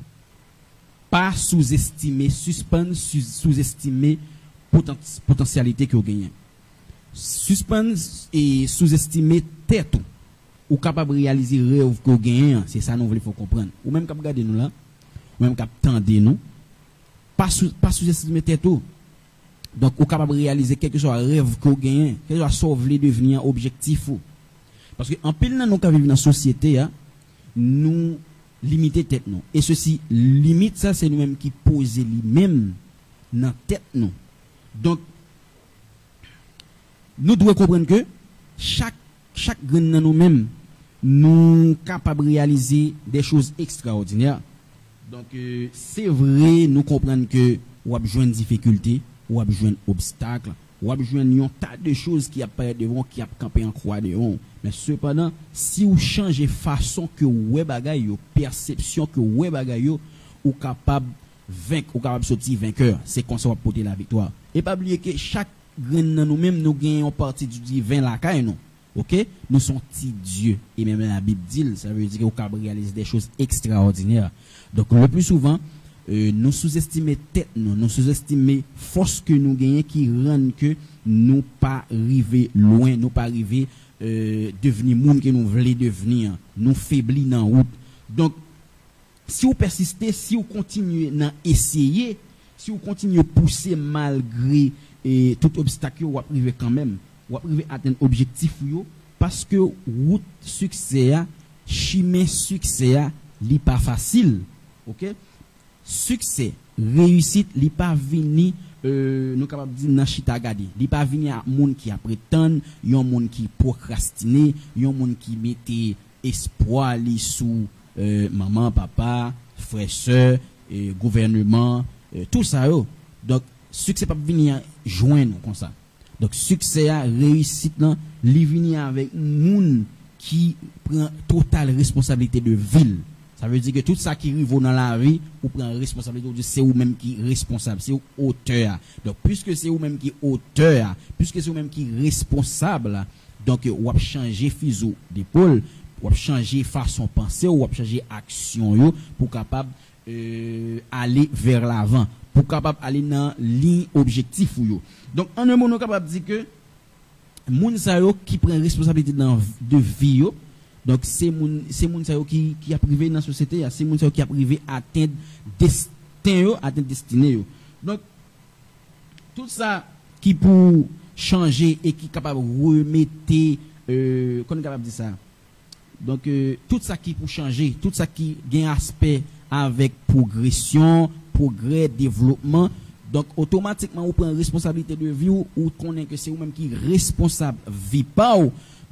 Pas sous-estimer, suspendre, sous-estimer potentialité que vous gagnez. Suspendre et sous-estimer tête ou capable de réaliser rêve que vous gagnez, c'est ça nous voulons faut comprendre. Ou même capable regarder nous là, ou même capable tendre nous, pas sous-estimer tête ou. Donc, vous êtes capable de réaliser quelque chose, un rêve que vous gagnez, quelque chose à sauver, devenir objectif. Parce que, en pile, nous vivons dans la société, nous limitons tête nous. Et ceci, limite, ça, c'est nous-mêmes qui posons lui-même dans la tête nous. Donc, nous devons comprendre que chaque grain de nous-mêmes, nous sommes capables de réaliser des choses extraordinaires. Donc, c'est vrai, nous comprenons que nous avons besoin de difficultés. Ou a besoin d'obstacles, ou a besoin d'un tas de choses qui apparaissent devant, qui a campé en croix devant. Mais cependant, si vous changez façon que vous bagay yo, perception que vous bagay yo, ou capable vaincre, ou capable sortir vainqueur, c'est qu'on va porter la victoire. Et pas oublier que chaque grain de nous-mêmes, nous gagnons partie du divin la caille, non? Ok? Nous sommes petits dieux. Et même la Bible dit, ça veut dire que vous capable réaliser des choses extraordinaires. Donc, le plus souvent, nous sous-estimer tête nous sous-estimer force que nous gagnons qui rend que nous pas arriver loin, nous pas arriver devenir monde que nous voulons devenir, nous faiblir dans route. Donc si vous persistez, si vous continuez à essayer, si vous continuez à pousser malgré tout obstacle, vous arrivez quand même, vous arrivez à atteindre objectif parce que route succès, chemin succès, n'est pas facile. OK? Succès, réussite, li pas vini nous capable dire nan chita gade. Li pas vini à monde qui a prétendre, yon monde qui procrastiner, yon monde qui mette espoir li sous maman, papa, frère, sœur, gouvernement, tout ça yo. Donc succès pas vini joindre comme ça. Donc succès a réussite là, li vini avec monde qui prend totale responsabilité de ville. Ça veut dire que tout ça qui arrive dans la vie, ou prend responsabilité, c'est vous même qui est responsable, c'est vous auteur. Donc, puisque c'est vous même qui est auteur, puisque c'est vous même qui est responsable, donc, vous avez changé fuseau d'épaule, vous avez changé façon de penser, vous avez changé action, pour capable aller vers l'avant, pour capable aller dans ligne objectif. Donc, en un mot, nous capable de dire que, moun sa yo qui prend responsabilité de vie, donc c'est moun qui a privé dans la société, c'est moun qui a privé atteindre destin, atteindre destinée. Donc tout ça qui pour changer et qui est capable de remettre comment est capable de dire ça. Donc tout ça qui pour changer, tout ça qui gagne aspect avec progression, progrès, développement. Donc automatiquement on prend responsabilité de vie ou connaît que c'est vous même qui est responsable vie pas.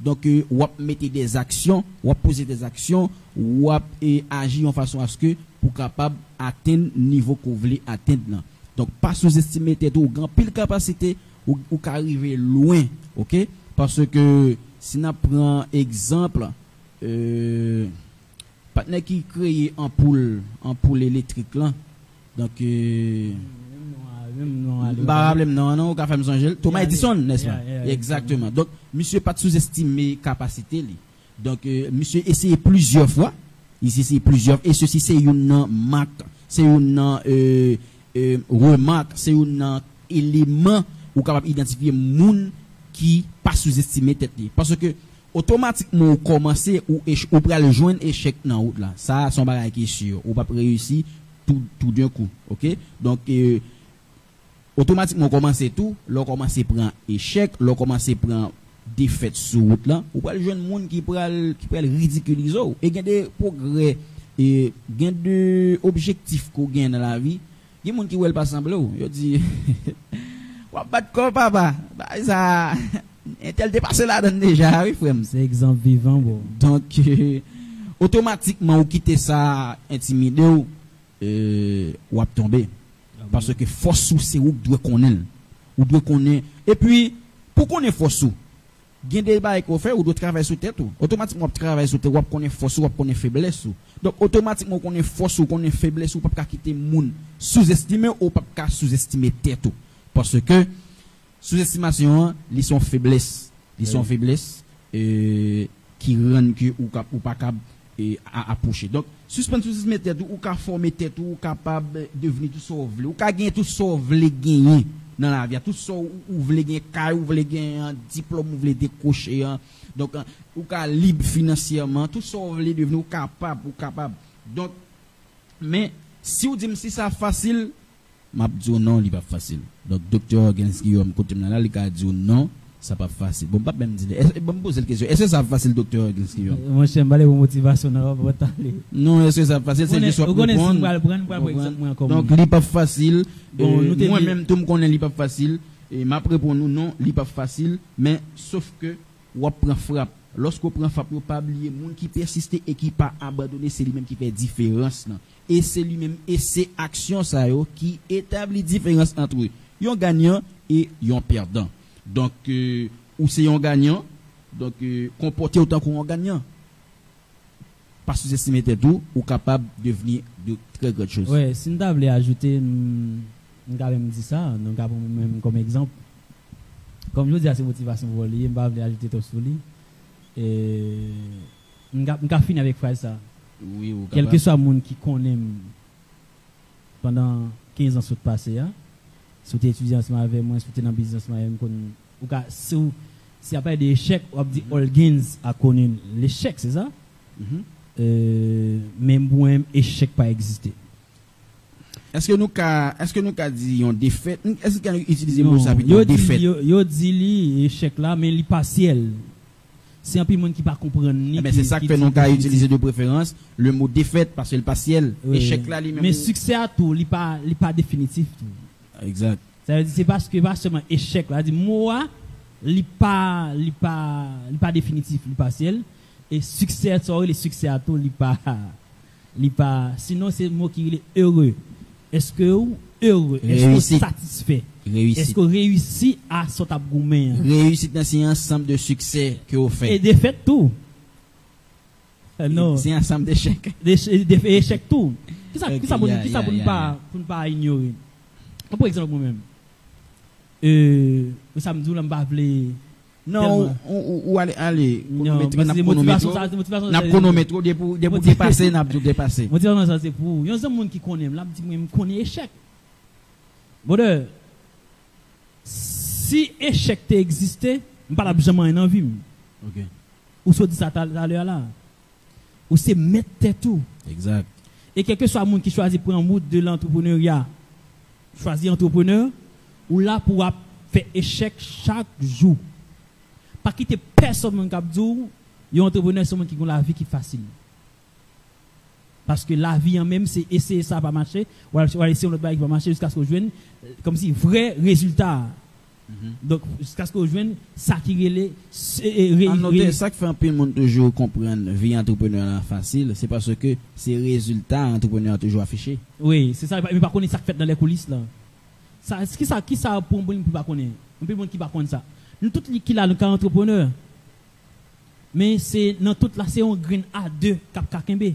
Donc, ou mettre des actions, ou poser des actions, ou agir en façon à ce que pour capable atteindre le niveau qu'on voulait atteindre. Donc, pas sous-estimer tête ou grand pile capacité, ou qu'arriver loin, OK? Parce que si on prend exemple partenaire qui crée ampoule électrique là. Donc non, on va faire Angel. Thomas Edison, n'est-ce pas? Exactement. Donc monsieur pas sous-estimer capacité li. Donc monsieur essayé plusieurs fois. Ici c'est plusieurs et ceci c'est une marque, c'est une remarque, c'est un élément ou capable identifier moun qui pas sous-estimer tête li. Parce que automatiquement commencer ou pral joindre échec dans route là. Ça son bagage qui est sûr, ou pas réussir tout d'un coup, OK? Donc automatiquement commencer tout, l'on commencer prendre échec, l'on commencer prendre défaite sur route là, ou pas le jeune monde qui pral ridiculiser et gain des progrès et gain de objectifs qu'on gagne dans la vie. Il y a monde qui veulent pas sembler, yo dit wa battre corps papa, ça tel dépassé là dedans déjà, oui frère. C'est exemple vivant bon. Donc automatiquement ou quitter ça intimidé ou tomber. Parce que force c'est ou doit connaître. Ou doit connaître. Et puis pour connaître force gen des bail qu'on fait ou doit travailler sur tête ou automatiquement travailler sur tête ou connaître force ou connaître faiblesse ou. Donc automatiquement connaître force ou connaître faiblesse ou pas quitter moun sous-estimer ou pas sous-estimer tête ou. Parce que sous-estimation ils sont faiblesse, qui rendent que ou pas capable à approcher. Donc suspendre sous-estimer tête ou former tête ou capable devenir tout sauver ou gagner tout sauver gagner dans la vie, tout ça ou voulez gagner car ou voulez gagner un diplôme ou voulez décrocher donc ou ka libre financièrement, tout ça vous voulez devenir capable. Donc mais si vous dites si ça facile, m'a dit non, il pas facile. Donc docteur Genski yo côté là, il a dit non, ça pas facile. Bon pas même dire bon me poser la question, est-ce que ça facile docteur Genski yo? Moi j'aime pas les motivation dans votre aller. Non, est-ce que ça facile, c'est juste pour prendre. Donc il pas facile. Moi même tout me connais il pas facile et m'a pour nous non, il pas facile mais sauf que ou prend frappe. Lorsqu'on prend frappe, on pas oublier monde qui persiste et qui pas abandonner, c'est lui-même qui fait différence là. Et c'est lui-même et c'est action ça yo qui établit différence entre eux. Yon gagnant et yon perdant. Donc ou c'est yon gagnant, donc comporter autant qu'on gagnant. Pas sous-estimer tout ou capable de devenir de très grandes choses. Ouais, si nous voulons ajouter on va même dire ça, donc même comme exemple. Comme je dis à ces motivations pour lui, on va ajouter tout sur lui. Et on va finir avec ça. Oui, quel que soit le monde qui connaît pendant 15 ans sur le passé, si tu es étudiant avec moi, si tu es dans le business avec moi, si il n'y a pas d'échec, on dit all gains à connaître l'échec, c'est ça? Même bon échec pas exister. Est-ce que nous ka dit on défaite? Est-ce qu'on utilise le mot ça pour défaite? Yo dit li échec là mais li partiel. C'est un peu monde qui pas comprendre ni. Mais c'est ça que fait nous ka utiliser de préférence le mot défaite parce que le partiel, échec là lui même. Mais succès à tout, li pas définitif tout. Exact. Ça veut dire c'est parce que pas seulement échec là, dit moi li pas définitif, li partiel et succès ça le succès à tout li pas sinon c'est le mot qui est heureux. Est-ce que vous heureux? Est-ce que vous satisfait? Est-ce que vous réussi à sortir à gourmet? Réussite c'est un ensemble de succès que vous faites. Et défaite tout. Non. C'est un ensemble d'échecs. D'échecs tout. Qui ça pour ne pas ignorer? Par exemple moi-même. Ça me dit là pas appeler. Non, ou aller. Non, motivation n'a chronomètre pour dépasser, n'a tout dépasser. Motivation ça c'est pour y a un monde qui connaît là dit me connaît échec. Bon si échec existait, pas jamais en vie. OK. Ou so dit ça à l'heure là. Ou c'est mettre tout. Exact. Et quel que soit le monde qui choisit pour un mode de l'entrepreneuriat, choisir entrepreneur ou là pour faire échec chaque jour. Pas quitter personne qui dit yon entrepreneur c'est qui ont la vie qui facile. Parce que la vie en même c'est essayer ça pas marcher ou essayer l'autre bail qui va marcher jusqu'à ce qu'on joigne comme si vrai résultat. Donc jusqu'à ce qu'on joigne ça qui relève ça qui fait un peu le monde toujours comprendre vie entrepreneur facile, c'est parce que ces résultats entrepreneur toujours affichés. Oui, c'est ça mais pas connaître ça qui fait dans les coulisses là. Ça qui ça pour pas connaître. On peut monde qui par contre ça. Nous tous qui là nous entrepreneurs. Mais c'est dans toute la c'est un grain A2 cap kakembe.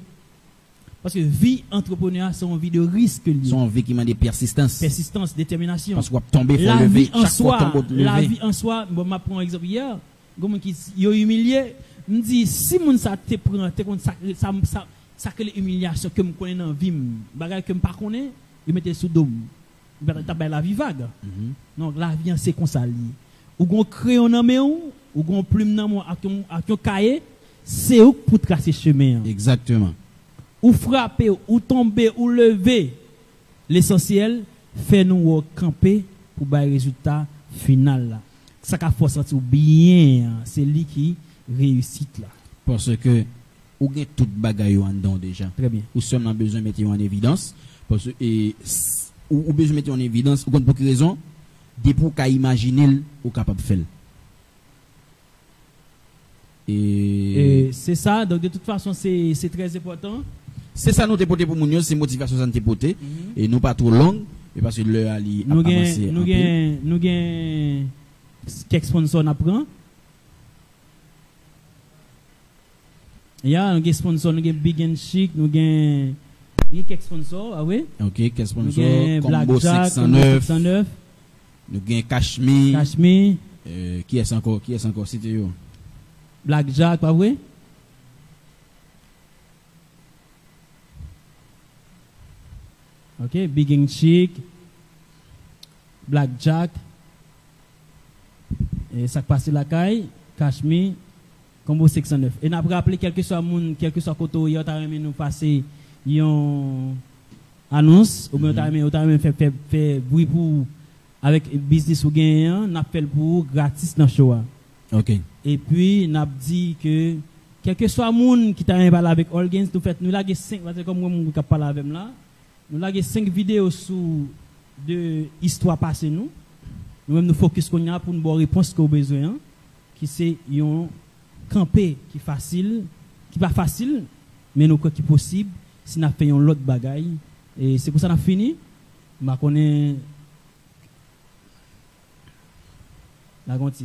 Parce que vie entrepreneur c'est une vie de risque. C'est une vie qui demande persistance. Persistance, détermination. Parce qu'on va tomber, faut la lever. Vie en soi, la vie en soi, bon, je prends un exemple hier. Comme qui yo humilié, me dit si moun ça te prend, te ça que l'humiliation que me connais dans vie, bagay que me pas connais, il mettait sous dôme. T'as la vie vague. Donc la vie c'est comme ça li. Ou gon crayon dans main ou gon plume dans mon avec un cahier, c'est où pour tracer chemin. Exactement. Ou frapper, ou tomber, ou lever. L'essentiel, fait nous camper pour le résultat final là. Ça qu'a faut sentir bien, c'est lui qui réussit là. Parce que ou gagne toute bagaille en dedans déjà. Très bien. Ou seulement besoin de mettre en évidence parce que ou besoin de mettre en évidence ou pour quelle raison des pour qu'à imaginer ou capable de faire. Et c'est ça, donc de toute façon c'est très important. C'est ça nous dépoter pour nous, c'est motivation ça nous dépoter et nous pas trop long et parce que le ali nous gain quelques sponsors n'a prend. Nous gain sponsors, nous gain Big and Chic, nous gain quelques sponsors, ah oui. OK, quelques sponsors Combo 609. Nous gain Cashmere. Qui est encore cité yo? Blackjack, pas vrai? OK, Big and Chic, Blackjack, et ça passe la caille, Cashmere, Combo 609. Et n'a pas rappelé quel que soit moun, quel que soit côté où t'as aimé nous passer une annonce ou bien t'as aimé faire bruit pour avec business ou gagnant, n'a fait pour gratis dans show. OK. Et puis n'a dit que quel que soit moun qui t'a aimé parler avec All Gains, nous fait nous laguer 5 comme moi qui parler avec là. Nous avons 5 vidéos sur de histoire passée nous. Nous-mêmes nous focus qu'on a pour nous avoir réponse qu'on a besoin, qui c'est un campé qui facile, qui pas facile, mais nous qui possible si nous faisons l'autre bagaille. Et c'est pour ça qu'on a fini. Je connais la gonti.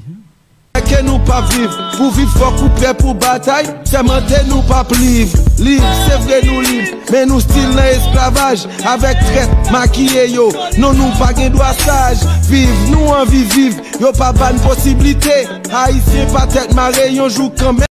Que nous pas vivre, pour vivre fort couper pour bataille, c'est mentir nous pas livre. Libre, c'est vrai nous libre, mais nous style dans esclavage, avec traite, maquillé yo, non nous pas gain droit sage, vive, nous envie vivre, yo pas bonne possibilité, haïtien pas tête marée, yon joue quand même.